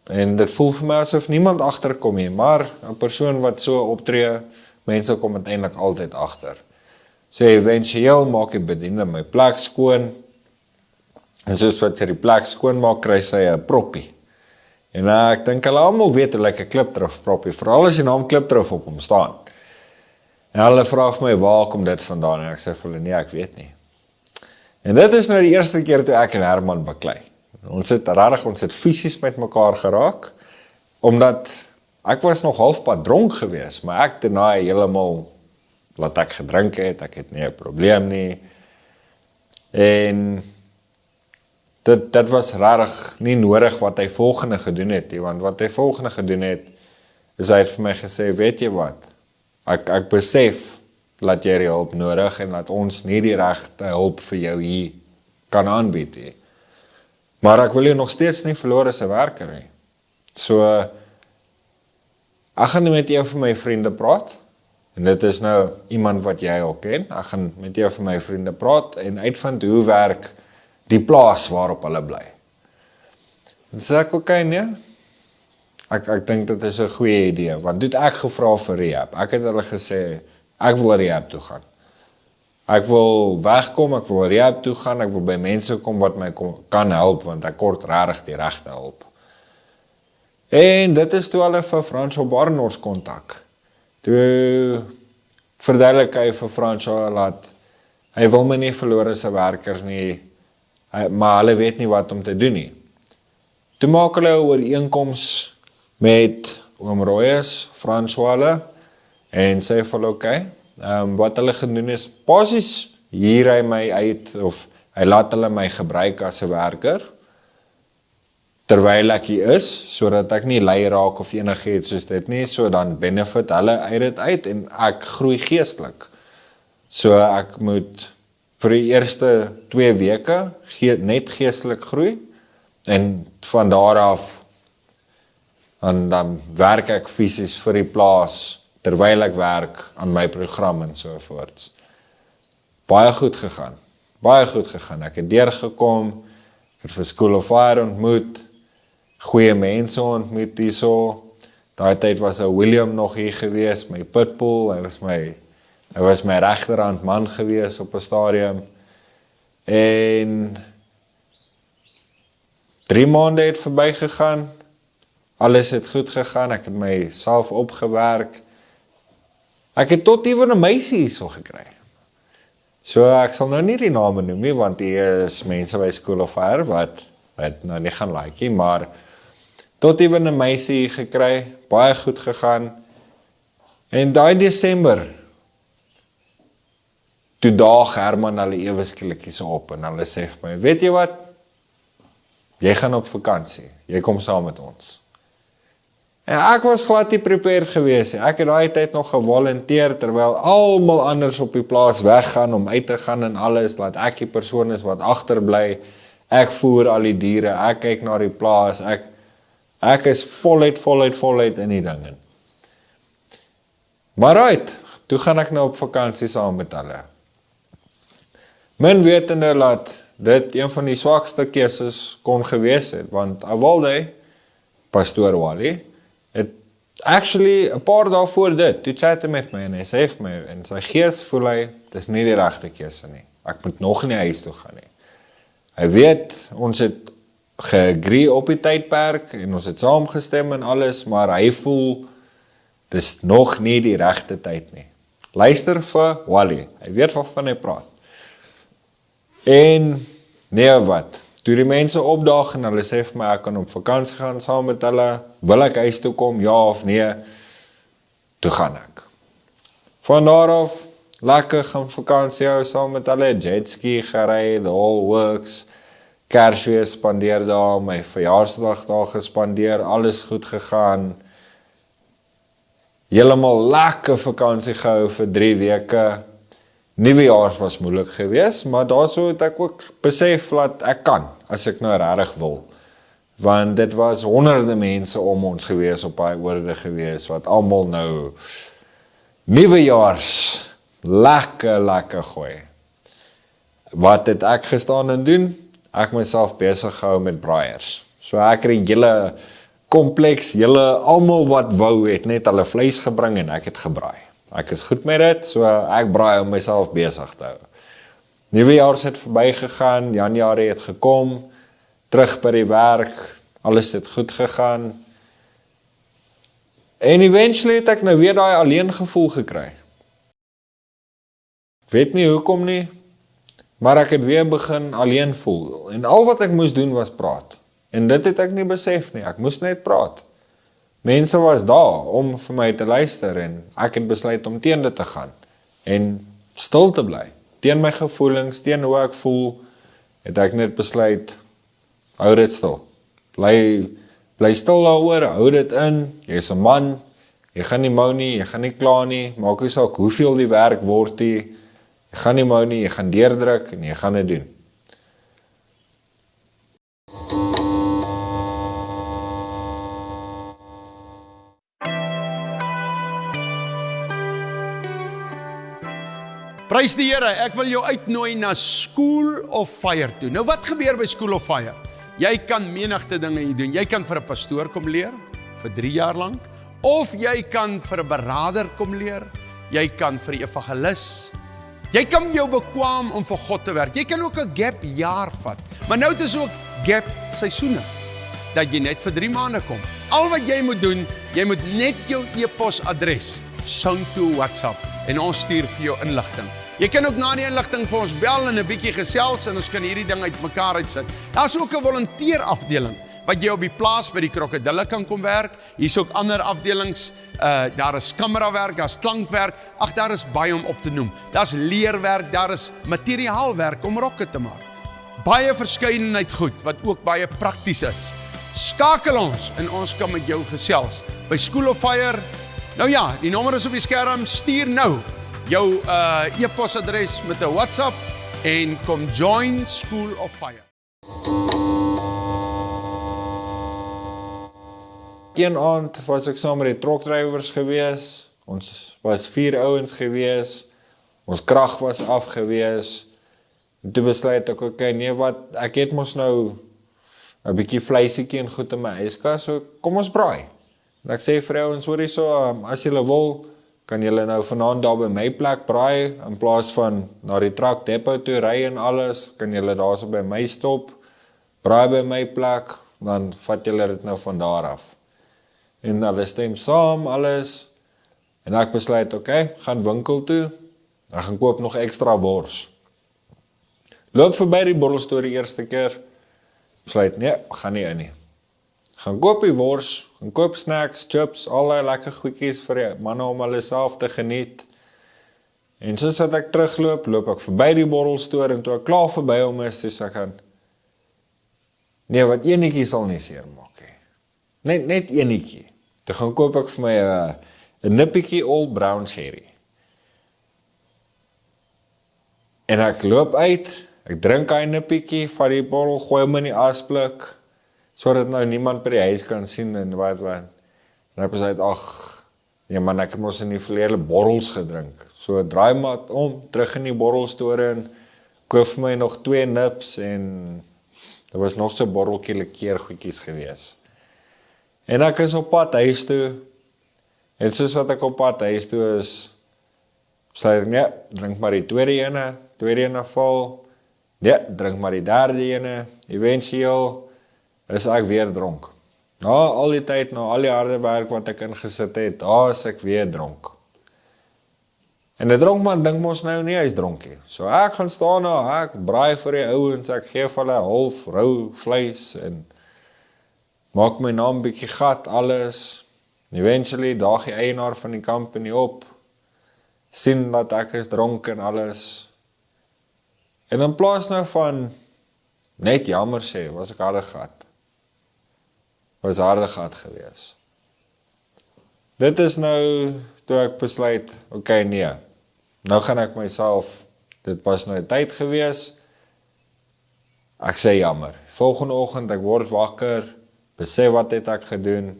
en dit voel vir my asof niemand agterkom nie, maar 'n persoon wat so optree, mense kom uiteindelik altyd agter. So eventueel maak die bediende my plek skoon, en soos wat sy die plek skoon maak, kry sy 'n proppie. En ek dink hulle almal weet hoe lyk 'n klipdrif proppie, veral as die naam klipdrif op hom staan. En hulle vra vir my, waar kom dit vandaan? En ek sê vir hulle, nee, ek weet nie. En dit is nou die eerste keer toe ek en Herman baklei. Ons het fisies met mekaar geraak, omdat ek was nog halfpad dronk gewees, maar ek deny heeltemal wat ek gedrink het, ek het nie 'n probleem nie. En dit was regtig nie nodig wat hy volgende gedoen het nie, want wat hy volgende gedoen het, is hy het vir my gesê, weet jy wat, ek besef dat jy die hulp nodig, en dat ons nie die regte hulp vir jou hier kan aanbied nie. Maar ek wil jou nog steeds nie verloor as 'n werker nie. So, ek gaan met een van my vriende praat, en dit is nou iemand wat jy al ken, ek gaan met een van my vriende praat, en uitvind hoe werk die plaas waarop hulle bly. En sê ek, oké, nee, ek dink dit is 'n goeie idee, want toe het ek gevra vir rehab, ek het hulle gesê, ek wil rehab toe gaan. Ek wil wegkom, ek wil rehab toe gaan, ek wil by mense kom wat my kan help, want ek kort regtig die regte hulp. En dit is toe hulle vir François Barnard kontak. Toe verduidelik hy vir François dat hy wil my nie verloor as 'n werker nie, maar hulle weet nie wat om te doen nie. Toe maak hulle 'n ooreenkoms met oom Royes, François hulle, en sê vir hulle, oké, wat hulle gedoen is, basies hier hy my uit, of hy laat hulle my gebruik as 'n werker, terwyl ek hier is, sodat ek nie lei raak of enigiets soos dit nie, so dan benefit hulle uit dit uit, en ek groei geestelik. So ek moet vir die eerste 2 weke net geestelik groei, en van daar af, dan werk ek fisies vir die plaas, terwyl ek werk aan my program en sovoorts. Baie goed gegaan, ek het deurgekom, ek het vir School of Fire ontmoet, goeie mense ontmoet hierso. Daai tyd was William nog hier gewees, my pitbull, hy was my regterhand man gewees op 'n stadium. En 3 maande het verbygegaan, alles het goed gegaan, ek het myself opgewerk. Ek het tot ewen 'n meisie hierso gekry. So ek sal nou nie die name noem nie, want die is mense by School of Fire wat nou nie gaan like nie, maar tot ewen 'n meisie gekry, baie goed gegaan. En daai Desember, toe daag Herman hulle ewe skielik hierso op, en hulle sê vir my, weet jy wat, jy gaan op vakansie, jy kom saam met ons. En ek was glad nie prepared gewees. Ek het daai tyd nog gevolunteer, terwyl almal anders op die plaas weggaan om uit te gaan en alles, laat ek die persoon is wat agterbly. Ek voer al die diere, ek kyk na die plaas, ek is voluit in die dinge. Maar right, toe gaan ek nou op vakansie saam met hulle. Min wetende dat dit een van die swakste keuses kon gewees het, want Awalde, Pastoor Wally, het actually 'n paar dae voor dit, toe chat hy met my en hy sê vir my, en sy gees voel hy, dis nie die regte keuse nie. Ek moet nog nie huis toe gaan nie. Hy weet, ons het geagree op die tydperk, en ons het saamgestem en alles, maar hy voel, dis nog nie die regte tyd nie. Luister vir Wally, hy weet waarvan hy praat. En Nee wat, toe die mense opdaag en hulle sê vir my, ek kan op vakansie gaan saam met hulle, wil ek huis toe kom, ja of nee, toe gaan ek. Van daar af, lekker gaan vakansie hou saam met hulle, jetski gery, the whole works, Kersfees spandeer daar, my verjaarsdag daar gespandeer, alles goed gegaan, helemaal lekker vakansie gehou vir 3 weke, Nuwejaars was moeilik geweest, maar daarso het ek ook besef dat ek kan, as ek nou regtig wil. Want dit was honderde mense om ons gewees op daai oorde gewees, wat almal nou Nuwejaars lekker gooi. Wat het ek gestaan en doen? Ek myself besig gehou met braaiers. So ek het die hele kompleks, almal wat wou het net hulle vleis gebring en ek het gebraai. Ek is goed met dit, so ek braai om myself besig te hou. Nuwejaars het verby gegaan, Januarie het gekom, terug by die werk, alles het goed gegaan. En eventually het ek nou weer daai alleen gevoel gekry. Weet nie hoekom nie, maar ek het weer begin alleen voel. En al wat ek moes doen was praat. En dit het ek nie besef nie, ek moes net praat. Mense was daar om vir my te luister en ek het besluit om teen dit te gaan. En stil te bly. Teen my gevoelings, teen hoe ek voel, het ek net besluit, hou dit stil. Bly stil daaroor, hou dit in, jy is 'n man, jy gaan nie mou nie, jy gaan nie kla nie, maak nie saak hoeveel die werk word nie, jy gaan nie mou nie, jy gaan deurdruk en jy gaan dit doen. Prys die Here, ek wil jou uitnooi na School of Fire toe. Nou wat gebeur by School of Fire? Jy kan menigte dinge hier doen. Jy kan vir 'n pastoor kom leer, vir 3 jaar lank, of jy kan vir 'n beraader kom leer, jy kan vir 'n evangelis, jy kan jou bekwam om vir God te werk, jy kan ook 'n gap jaar vat, maar nou het ons ook gap seisoene, dat jy net vir 3 maande kom. Al wat jy moet doen, jy moet net jou e-posadres sound toe WhatsApp, en ons stuur vir jou inligting. Jy kan ook na die inligting vir ons bel en 'n bietjie gesels en ons kan hierdie ding uitmekaar uitsit. Daar's ook 'n volunteerafdeling wat jy op die plaas by die krokodille kan kom werk. Hier's ook ander afdelings. Daar is kamerawerk, daar's klankwerk. Ag, daar is baie om op te noem. Daar's leerwerk, daar is materiaalwerk om rokke te maak. Baie verskeidenheid goed wat ook baie prakties is. Skakel ons en ons kan met jou gesels by School of Fire. Nou ja, die nommer is op die skerm, stuur nou jou e-posadres met 'n WhatsApp en kom join School of Fire. Een aand was ek saam met die trokdrywers gewees, ons was 4 ouens gewees, ons krag was af gewees, en toe besluit ek, okay, nee wat, ek het mos nou 'n bietjie vleisiekie en goed in my yskas, so kom ons braai. En ek sê vir ouens, hoorie so, as julle wil, kan julle nou vanaand daar by my plek braai, in plaas van na die truck depot toe ry en alles, kan julle daar so by my stop, braai by my plek, dan vat julle dit nou van daar af. En hulle stem saam, alles, en ek besluit, okay, gaan winkel toe, en gaan koop nog ekstra wors. Loop verby die borrelstoer die eerste keer, besluit, nee, gaan nie in nie. Gaan koop die wors, gaan koop snacks, chips, allerlei lekker goedjies vir die manne om hulle self te geniet. En soos dat ek terugloop, loop ek verby die borrelstoer, en toe ek klaar verby hom is, soos ek gaan, nee, wat enetjie sal nie seer maak nie. Net enetjie. Toe gaan koop ek vir my 'n nippietjie Old Brown Sherry. En ek loop uit, ek drink hy nippietjie, vat die bottel, gooi hom in die asblik, sodat nou niemand by die huis kan sien en wat. En ek besluit, ag, nee man, ek het mos in die verlede borrels gedrink. So draai maar om, terug in die borrelstore en koop vir my nog 2 nips en daar was nog so borreltjie lekker goedjies gewees. En ek is op pad huis toe, en soos wat ek op pad huis toe is, besluit ek, nee, drink maar die tweede ene val, nee, drink maar die derde ene, eventueel is ek weer dronk. Na al die tyd, na al die harde werk wat ek ingesit het, daar is ek weer dronk. En 'n dronkman dink mos nou nie hy's dronkie. So ek gaan staan daar, ek braai vir die ouens, ek gee vir hulle half rou vleis en maak my naam bietjie gat, alles. Eventually daag die eienaar van die company op, sien dat ek is dronk en alles. En in plaas nou van net jammer sê, was ek harde gat. Was harde gat gewees. Dit is nou toe ek besluit, okay, nee, nou gaan ek myself, dit was nou tyd gewees, ek sê jammer. Volgende oggend, ek word wakker, besef wat het ek gedoen,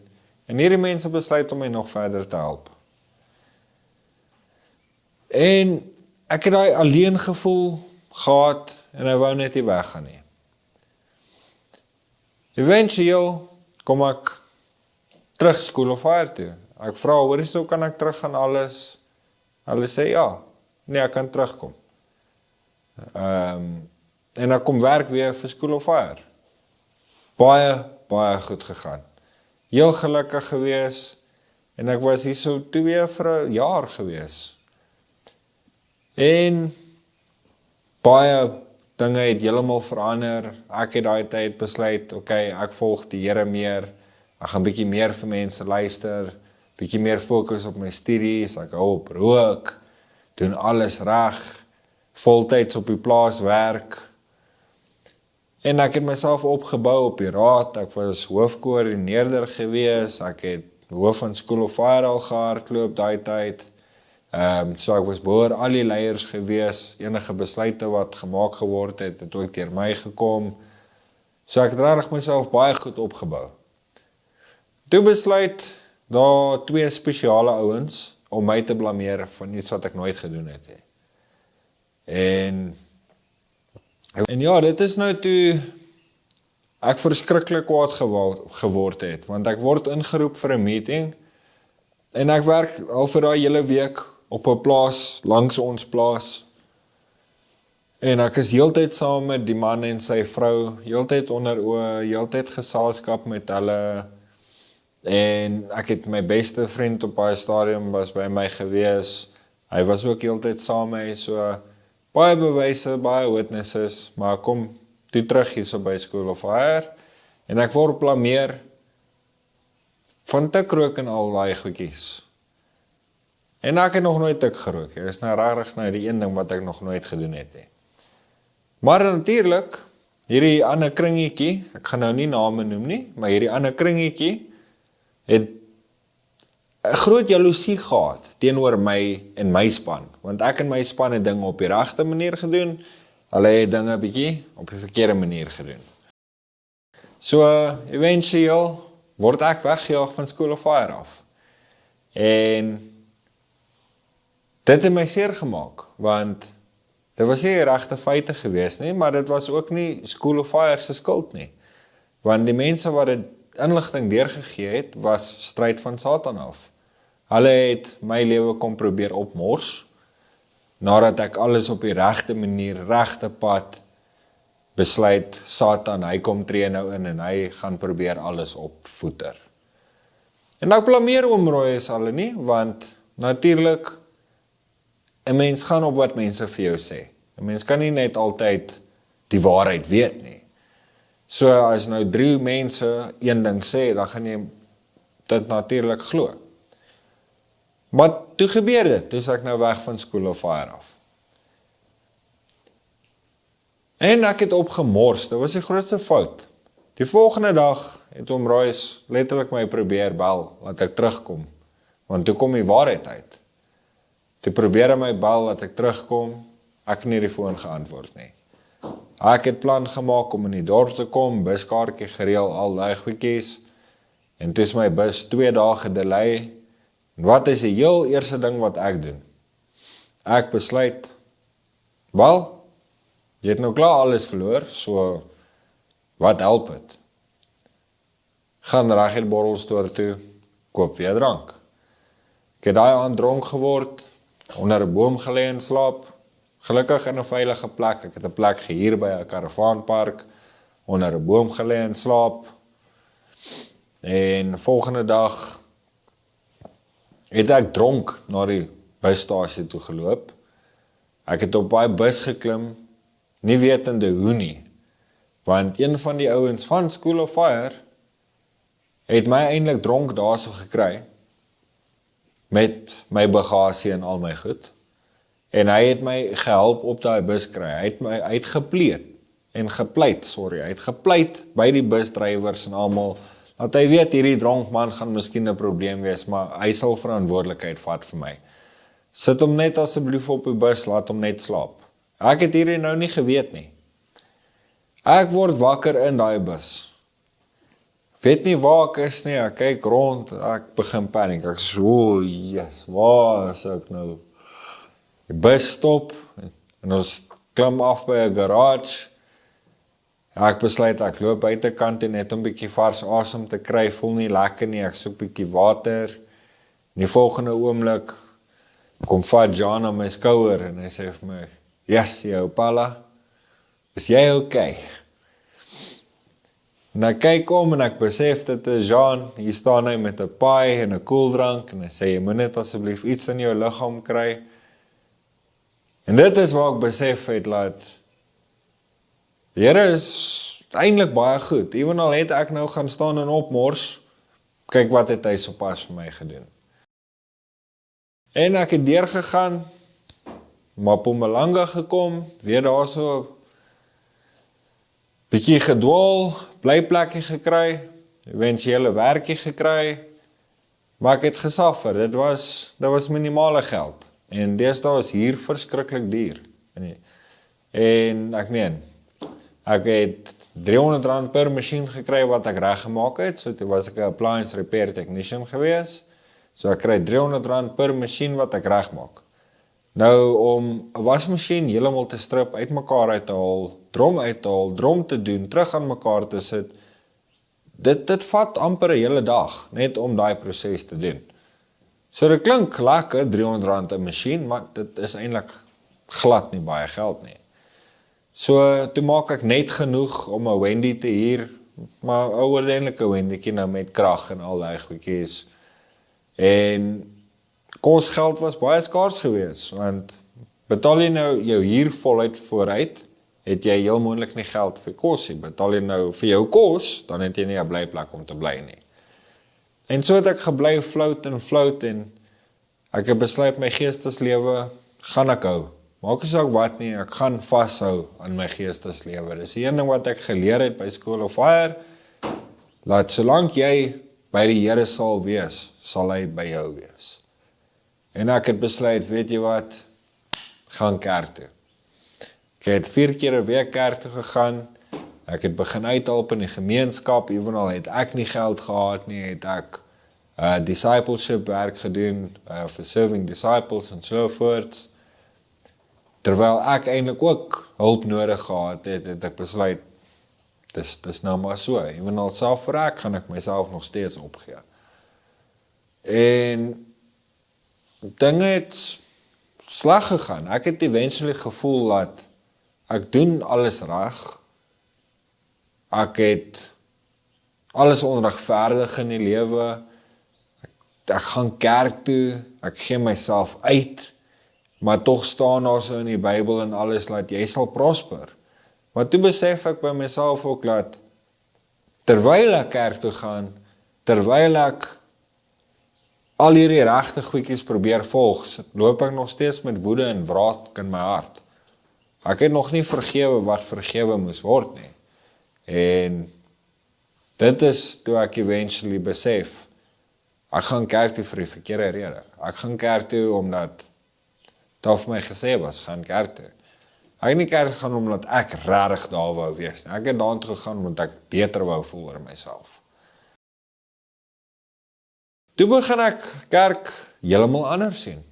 en hierdie mense besluit om my nog verder te help. En ek het daai alleen gevoel gehad, en hy wou net nie weggaan nie. Eventueel kom ek terug School of Fire toe. Ek vra, hoor jy so kan ek terug gaan alles? Hulle sê ja, nee, ek kan terugkom. En ek kom werk weer vir School of Fire. Baie goed gegaan. Heel gelukkig gewees, en ek was hier so toe weer vir 'n jaar gewees. En baie dinge het heeltemal verander. Ek het daai tyd besluit, okay, ek volg die Here meer. Ek gaan bietjie meer vir mense luister, bietjie meer fokus op my studies, ek hou op rook, doen alles reg, voltyds op die plaas werk. En ek het myself opgebou op die raad, ek was hoofkoördineerder gewees, ek het hoof van School of Fire al gehardloop daai tyd. So ek was behoor al die leiers gewees, enige besluite wat gemaak geword het ook deur my gekom. So ek het regtig myself baie goed opgebou. Toe besluit daar 2 spesiale ouens om my te blameer van iets wat ek nooit gedoen het. En ja, dit is nou toe ek verskriklik kwaad geword het, want ek word ingeroep vir 'n meeting, en ek werk al vir daai hele week op 'n plaas, langs ons plaas, en ek is heeltyd saam met die man en sy vrou, heeltyd onder oë, heeltyd geselskap met hulle, en ek het my beste vriend op daai stadium was by my gewees, hy was ook heeltyd saam met my, so baie bewyse, baie witnesses, maar ek kom toe terug hier so by School of Fire, en ek word blameer van tik rook en al daai goedjies. En ek het nog nooit tik gerook, dit is nou regtig nou die een ding wat ek nog nooit gedoen het. Maar natuurlik, hierdie ander kringetjie, ek gaan nou nie name noem nie, maar hierdie ander kringetjie het 'n groot jaloesie gehad teenoor my en my span, want ek en my span het dinge op die regte manier gedoen, hulle het dinge bietjie op die verkeerde manier gedoen. So, eventueel word ek weggejaag van School of Fire af. En dit het my seer gemaak, want dit was nie regte feite gewees nie, maar dit was ook nie School of Fire se skuld nie. Want die mense wat dit inligting deurgegee het, was stryd van Satan af. Hulle het my lewe kom probeer opmors, nadat ek alles op die regte manier, regte pad, besluit, Satan, hy kom tree nou in, en hy gaan probeer alles opvoeter. En ek blameer oom Roy is hulle nie, want natuurlik, 'n mens gaan op wat mense vir jou sê. 'n Mens kan nie net altyd die waarheid weet nie. So as nou 3 mense een ding sê, dan gaan jy dit natuurlik glo. Maar toe gebeur dit, toe is ek nou weg van School of Fire af. En ek het opgemors, dit was die grootste fout. Die volgende dag het oom Royce letterlik my probeer bel, dat ek terugkom, want toe kom die waarheid uit. Toe probeer hy my bel, dat ek terugkom, ek het nie die foon geantwoord nie. Ek het plan gemaak om in die dorp te kom, buskaartjie gereël, al daai goedjies, en toe is my bus 2 dae gedelay. En wat is die heel eerste ding wat ek doen? Ek besluit, wel, jy het nou klaar alles verloor, so wat help het? Gaan Rachel borrelstoor toe, koop weer drank. Ek het daai aand dronk geword, onder 'n boom gelê en slaap, gelukkig in 'n veilige plek. Ek het 'n plek gehuur by 'n karavaanpark, onder 'n boom gelê en slaap. En volgende dag het ek dronk na die busstasie toe geloop. Ek het op baie bus geklim, nie wetende hoe nie. Want een van die ouens van School of Fire het my eintlik dronk daarso gekry met my bagasie en al my goed. En hy het my gehelp op daai bus kry. Hy het gepleit by die busdrywers en almal, dat hy weet hierdie dronk man gaan miskien 'n probleem wees, maar hy sal verantwoordelikheid vat vir my. Sit hom net asseblief op die bus, laat hom net slaap. Ek het hierdie nou nie geweet nie. Ek word wakker in daai bus. Weet nie waar ek is nie, ek kyk rond, ek begin paniek. Ek so, yes, waar is ek nou? Die bus stop, en ons klim af by 'n garage. Ek besluit, ek loop buitekant en net 'n bietjie vars asem te kry, voel nie lekker nie, ek soek bietjie water. In die volgende oomblik, kom vat John aan my skouer, en hy sê vir my, yes, jou Pala, is jy okay? En ek kyk om en ek besef dit is Jean, hier staan hy met 'n paai en 'n koeldrank en hy sê, jy moet net asseblief iets in jou liggaam kry. En dit is waar ek besef het, dat die Here is eintlik baie goed, ewenal het ek nou gaan staan en opmors, kyk wat het hy sopas vir my gedoen. En ek het deurgegaan, Mpumalanga gekom, weer daar so bietjie gedwaal, blyplekkie gekry, eventuele werkie gekry, maar ek het gesuffer, dit was minimale geld, en deesdae is hier verskriklik duur, en ek meen, ek het R300 per masjien gekry wat ek reggemaak het, so toe was ek 'n appliance repair technician gewees, so ek kry R300 per masjien wat ek regmaak. Nou, om 'n wasmasjien heeltemal te strip, uitmekaar uit te haal, drom uit te haal, drom te doen, terug aan mekaar te sit, dit vat amper 'n hele dag, net om daai proses te doen. So dit klink lekker, R300 'n masjien, maar dit is eintlik glad nie baie geld nie. So, toe maak ek net genoeg om 'n Wendy te huur, maar oordenlik 'n Wendykie nou met krag en al die goedjies. En kosgeld was baie skaars gewees, want betaal jy nou jou huur voluit vooruit, het jy heel moontlik nie geld vir kos nie. Betaal jy nou vir jou kos, dan het jy nie 'n blyplek om te bly nie. En so het ek gebly float en ek het besluit my geesteslewe gaan ek hou. Maak nie saak wat nie, ek gaan vashou aan my geesteslewe. Dis die een ding wat ek geleer het by School of Fire, dat solank jy by die Here sal wees, sal hy by jou wees. En ek het besluit, weet jy wat, gaan kerk toe. Ek het 4 keer 'n week kerk toe gegaan, ek het begin uithelp in die gemeenskap, ewenal het ek nie geld gehad nie, het ek discipleship werk gedoen, for serving disciples en so voorts. Terwyl ek eintlik ook hulp nodig gehad het, het ek besluit, dis nou maar so, ewenal self vir ek, gaan ek myself nog steeds opgee. En dinge het sleg gegaan. Ek het eventually gevoel dat ek doen alles reg. Ek het alles onregverdig in die lewe. Ek gaan kerk toe, ek gee myself uit, maar tog staan daar so in die Bybel en alles dat jy sal prosper. Maar toe besef ek by myself ook dat terwyl ek kerk toe gaan, terwyl ek al hierdie regte goedjies probeer volg, loop ek nog steeds met woede en wraak in my hart. Ek het nog nie vergewe wat vergewe moes word nie. En dit is toe ek eventually besef, ek gaan kerk toe vir die verkeerde rede. Ek gaan kerk toe omdat daar vir my gesê was, gaan kerk toe. Ek het nie kerk gegaan omdat ek regtig daar wou wees nie. Ek het daartoe gegaan omdat ek beter wou voel oor myself. Toe begin ek kerk heeltemal anders sien.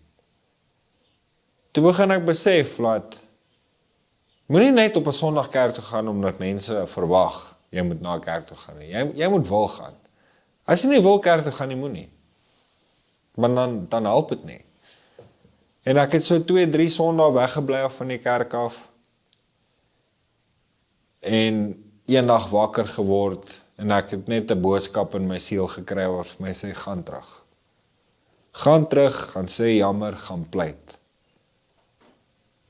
Toe begin ek besef dat moenie net op 'n Sondag kerk toe gaan omdat mense verwag jy moet na kerk toe gaan nie. Jy moet wil gaan. As jy nie wil kerk toe gaan nie, moenie. Maar dan help dit nie. En ek het so 2-3 Sondae weggebly af van die kerk af. En eendag wakker geword en ek het net 'n boodskap in my siel gekry wat vir my sê, gaan terug. Gaan terug, gaan sê jammer, gaan pleit.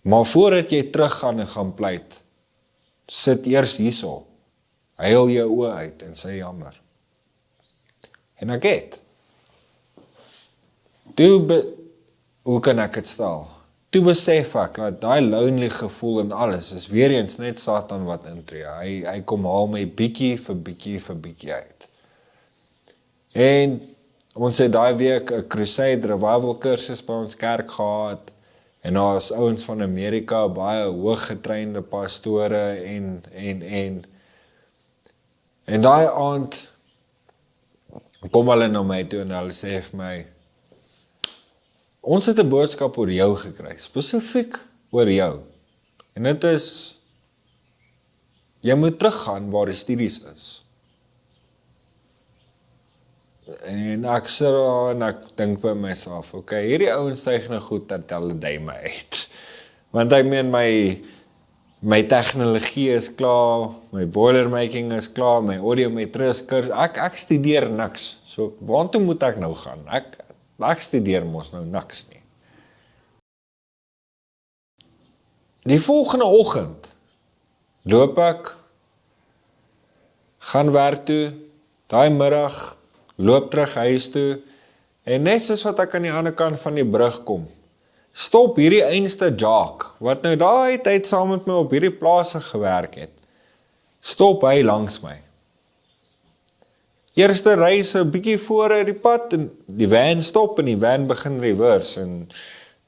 Maar voordat jy teruggaan en gaan pleit, sit eers hierso, huil jou oë uit en sê jammer. En ek het. Hoe kan ek het stel? Toe besef ek, dat daai lonely gevoel en alles, is weer eens net Satan wat intree. Hy kom haal my bietjie vir bietjie uit. En ons het daai week 'n crusade revival kursus by ons kerk gehad, en daar is ouens van Amerika, baie hooggetreinde pastore en daai aand kom hulle na my toe en hulle sê vir my, ons het 'n boodskap oor jou gekry, spesifiek oor jou. En dit is, jy moet teruggaan waar die studies is. En ek sit daar en ek dink by myself, okay, hierdie ouens sê nou goed dat hulle dui my uit. Want ek meen my tegnologie is klaar, my boilermaking is klaar, my audiometris kurs, ek studeer niks. So waartoe moet ek nou gaan? Ek studeer mos nou niks nie. Die volgende oggend loop ek, gaan werk toe, daai middag loop terug huis toe, en net soos wat ek aan die ander kant van die brug kom, stop hierdie einste Jack, wat nou daai tyd saam met my op hierdie plase gewerk het, stop hy langs my. Eerste reis 'n bietjie voor uit die pad, en die van stop, en die van begin reverse, en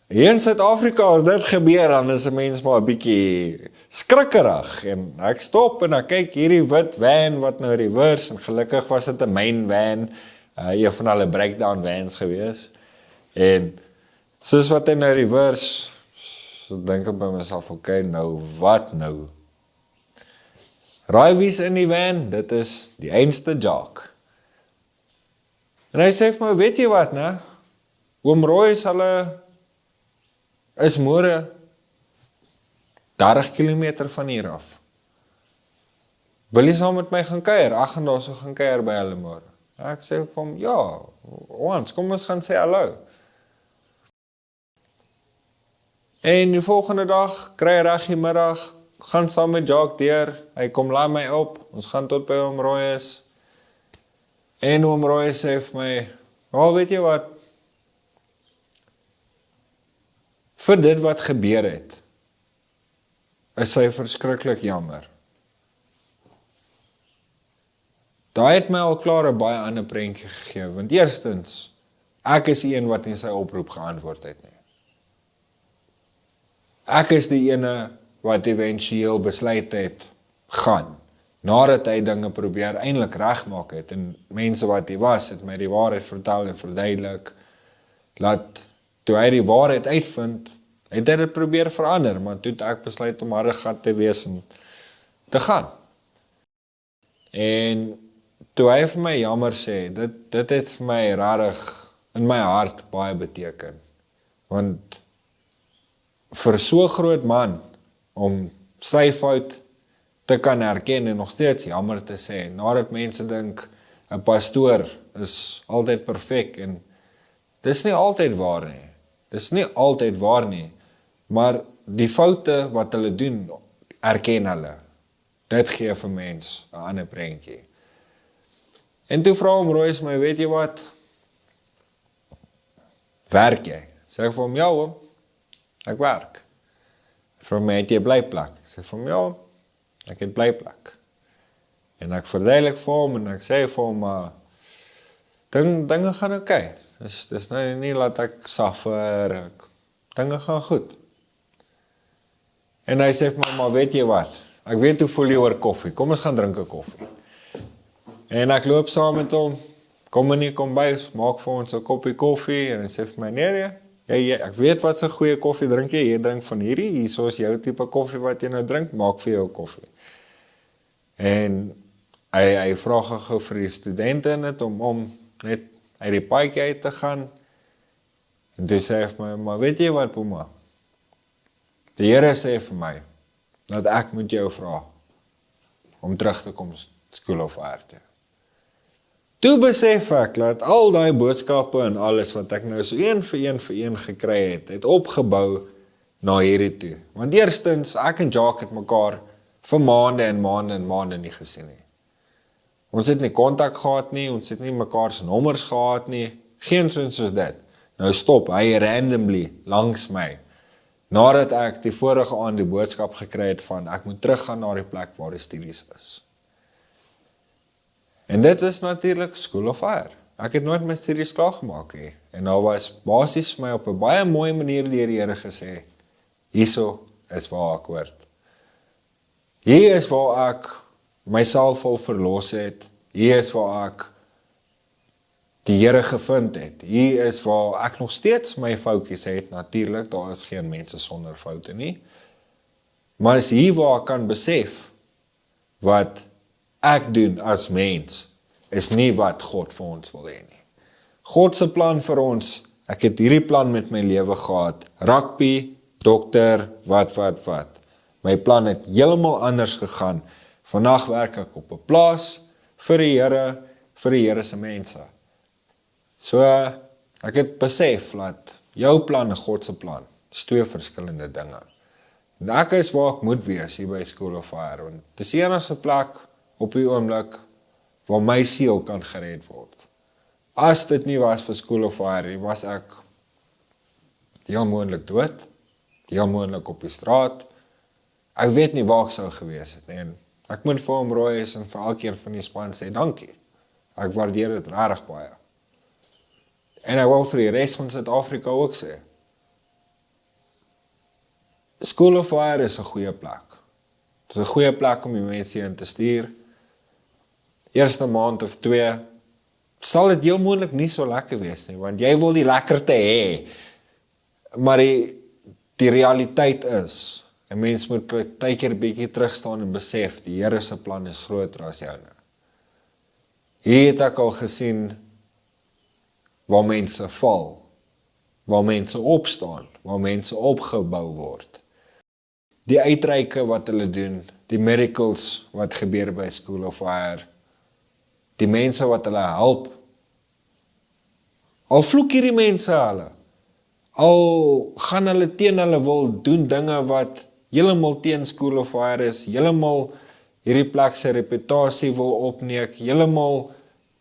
hier in Suid-Afrika as dit gebeur, dan is 'n mens maar 'n bietjie skrikkerig, en ek stop en ek kyk hierdie wit van wat nou reverse, en gelukkig was dit 'n main van, een van hulle breakdown vans gewees, en soos wat hy nou reverse, so dink ek by myself, okay, nou wat nou? Raai wie's in die van? Dit is die einste Jack. En hy sê vir my, weet jy wat, né? Oom Roy is môre 30 km van hier af. Wil jy saam met my gaan kuier? Ek gaan daar so gaan kuier by hulle môre. Ek sê vir hom, ja, ons, kom ons gaan sê hallo. En die volgende dag, kry reg die middag, gaan saam met Jacques deur, hy kom laai my op, ons gaan tot by oom Roy is, en oom Roy sê vir my, weet jy wat, vir dit wat gebeur het, is hy verskriklik jammer. Daai het my al klaar 'n baie ander prentjie gegee, want eerstens, ek is die een wat nie sy oproep geantwoord het nie. Ek is die ene wat eventueel besluit het, gaan, nadat hy dinge probeer eintlik regmaak het, en mense wat hy was, het my die waarheid vertel en verduidelik, laat, toe hy die waarheid uitvind, het hy dit probeer verander, maar toe het ek besluit om harde gat te wees en te gaan. En toe hy vir my jammer sê, dit het vir my rarig in my hart baie beteken, want vir so groot man, om sy fout te kan herken en nog steeds jammer te sê, nadat mense dink, 'n pastoor is altyd perfek, en dis nie altyd waar nie, maar die foute wat hulle doen, erken hulle, dit gee vir mens 'n ander prentjie. En toe vra hom Roy my, weet jy wat, werk jy? Sê ek vir hom, ja hoor, ek werk. Vra my, het jy blyplek? Ek sê vir hom, ja, ek het blyplek. En ek verduidelik vir hom, en ek sê vir hom, dinge gaan oké. Dis nou nie laat ek suffer, dinge gaan goed. En hy sê vir my, maar weet jy wat, ek weet hoe voel jy oor koffie, kom ons gaan drink 'n koffie. En ek loop saam met hom, kom in die kombuis, maak vir ons 'n koppie koffie, en hy sê vir my, nee, ek weet wat so goeie koffie drink jy drink van hierdie, hier is jou tipe koffie wat jy nou drink, maak vir jou koffie. En hy vra gou vir die studente in het, om net uit die paadjie uit te gaan, en toe sê hy vir my, maar weet jy wat, Puma, die Here sê vir my, dat ek moet jou vra, om terug te kom skool of aarde. Toe besef ek dat al die boodskappe en alles wat ek nou so een vir een gekry het opgebou na hierdie toe. Want eerstens, ek en Jacques het mekaar vir maande nie gesien nie. Ons het nie kontak gehad nie, ons het nie mekaar se nommers gehad nie, geen soos dit. Nou stop, hy randomly langs my, nadat ek die vorige aand die boodskap gekry het van, ek moet teruggaan na die plek waar die studies is. En dit is natuurlik School of Fire. Ek het nooit my studies klaargemaak nie. En daar was basies my op 'n baie mooi manier deur die Here gesê, hierso is waar ek hoort. Hier is waar ek myself al verlos het. Hier is waar ek die Here gevind het. Hier is waar ek nog steeds my foutjies het. Natuurlik, daar is geen mense sonder foute nie. Maar is hier waar ek kan besef wat ek doen as mens is nie wat God vir ons wil hê nie. God se plan vir ons, ek het hierdie plan met my lewe gehad. Rugby, dokter, wat. My plan het heeltemal anders gegaan. Vandag werk ek op 'n plaas vir die Here se mense. So, ek het besef dat jou plan en God se plan is twee verskillende dinge. En ek is waar ek moet wees hier by School of Fire, want dit is die enigste plek op die oomblik waar my siel kan gered word. As dit nie was vir School of Fire, was ek heel moontlik dood, heel moontlik op die straat. Ek weet nie waar ek sou gewees het nie, en ek moet vir hom rooi is en vir elkeen van die span sê dankie. Ek waardeer dit regtig baie. En ek wil vir die res van Suid-Afrika ook sê, School of Fire is 'n goeie plek. Dit is 'n goeie plek om die mense in te stuur. Eerste maand of 2, sal dit heel moontlik nie so lekker wees nie, want jy wil die lekkerte hê. Maar die realiteit is, 'n mens moet partykeer bietjie terugstaan en besef, die Here se plan is groter as joune. Hier het ek al gesien waar mense val, waar mense opstaan, waar mense opgebou word. Die uitreike wat hulle doen, die miracles wat gebeur by School of Fire, die mense wat hulle help, al vloek hierdie mense hulle, al gaan hulle teen hulle wil doen dinge wat heeltemal teen School of Fire is, heeltemal hierdie plek se reputasie wil opneek, heeltemal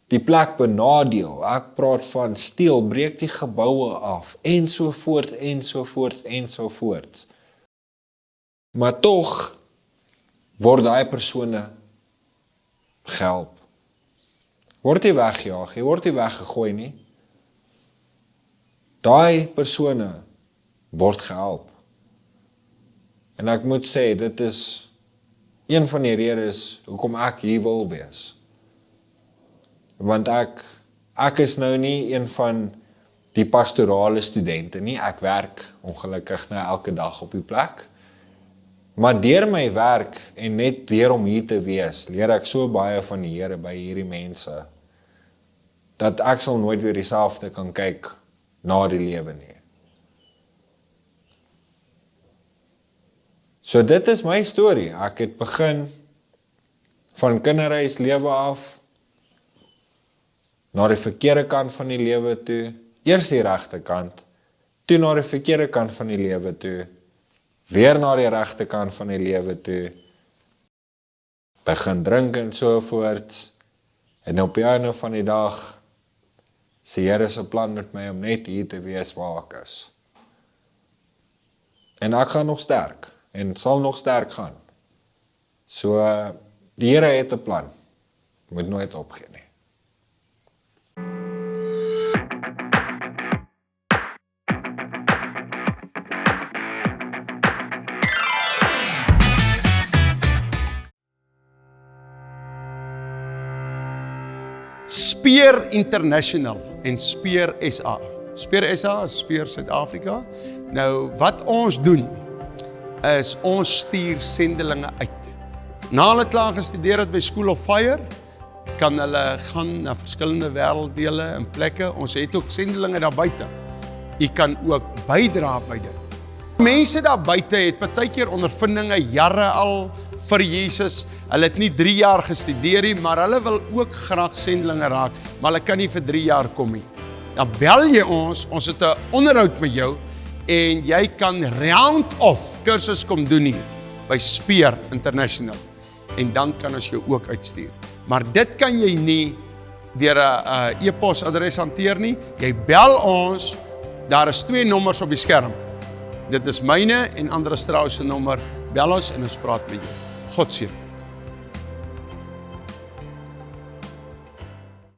die plek benadeel. Ek praat van steel, breek die geboue af, ensovoorts. Maar tog word daai persone gehelp. Word nie weggejaag, word nie weggegooi nie. Daai persone word gehelp. En ek moet sê, dit is een van die redes hoekom ek hier wil wees. Want ek is nou nie een van die pastorale studente nie. Ek werk ongelukkig nou elke dag op die plek. Maar deur my werk en net deur om hier te wees, leer ek so baie van die Here by hierdie mense, dat ek sal nooit weer dieselfde kan kyk na die lewe nie. So dit is my storie. Ek het begin van kinderhuis lewe af, na die verkeerde kant van die lewe toe, eers die regte kant, toe na die verkeerde kant van die lewe toe, weer na die regte kant van die lewe toe, begin drink en sovoorts, en op die einde van die dag, sê Here se plan met my om net hier te wees waar ek is. En ek gaan nog sterk, en sal nog sterk gaan. So, die Here het 'n plan, moet nooit opgee nie. Speer International en Speer SA. Speer SA is Speer Suid-Afrika. Nou, wat ons doen, is ons stuur sendelinge uit. Na hulle klaar gestudeer het by School of Fire, kan hulle gaan na verskillende wêrelddele en plekke. Ons het ook sendelinge daar buite. U kan ook bydra by dit. Mense daar buite het partykeer ondervindinge jare al vir Jesus. Hulle het nie 3 jaar gestudeer nie, maar hulle wil ook graag sendelinge raak, maar hulle kan nie vir 3 jaar kom nie. Dan bel jy ons het 'n onderhoud met jou en jy kan round-off kursus kom doen hier by Spear International. En dan kan ons jou ook uitstuur. Maar dit kan jy nie deur 'n e-posadres hanteer nie. Jy bel ons, daar is 2 nommers op die skerm. Dit is myne en André Strauss se nommer. Bel ons en ons praat met jou. God seën.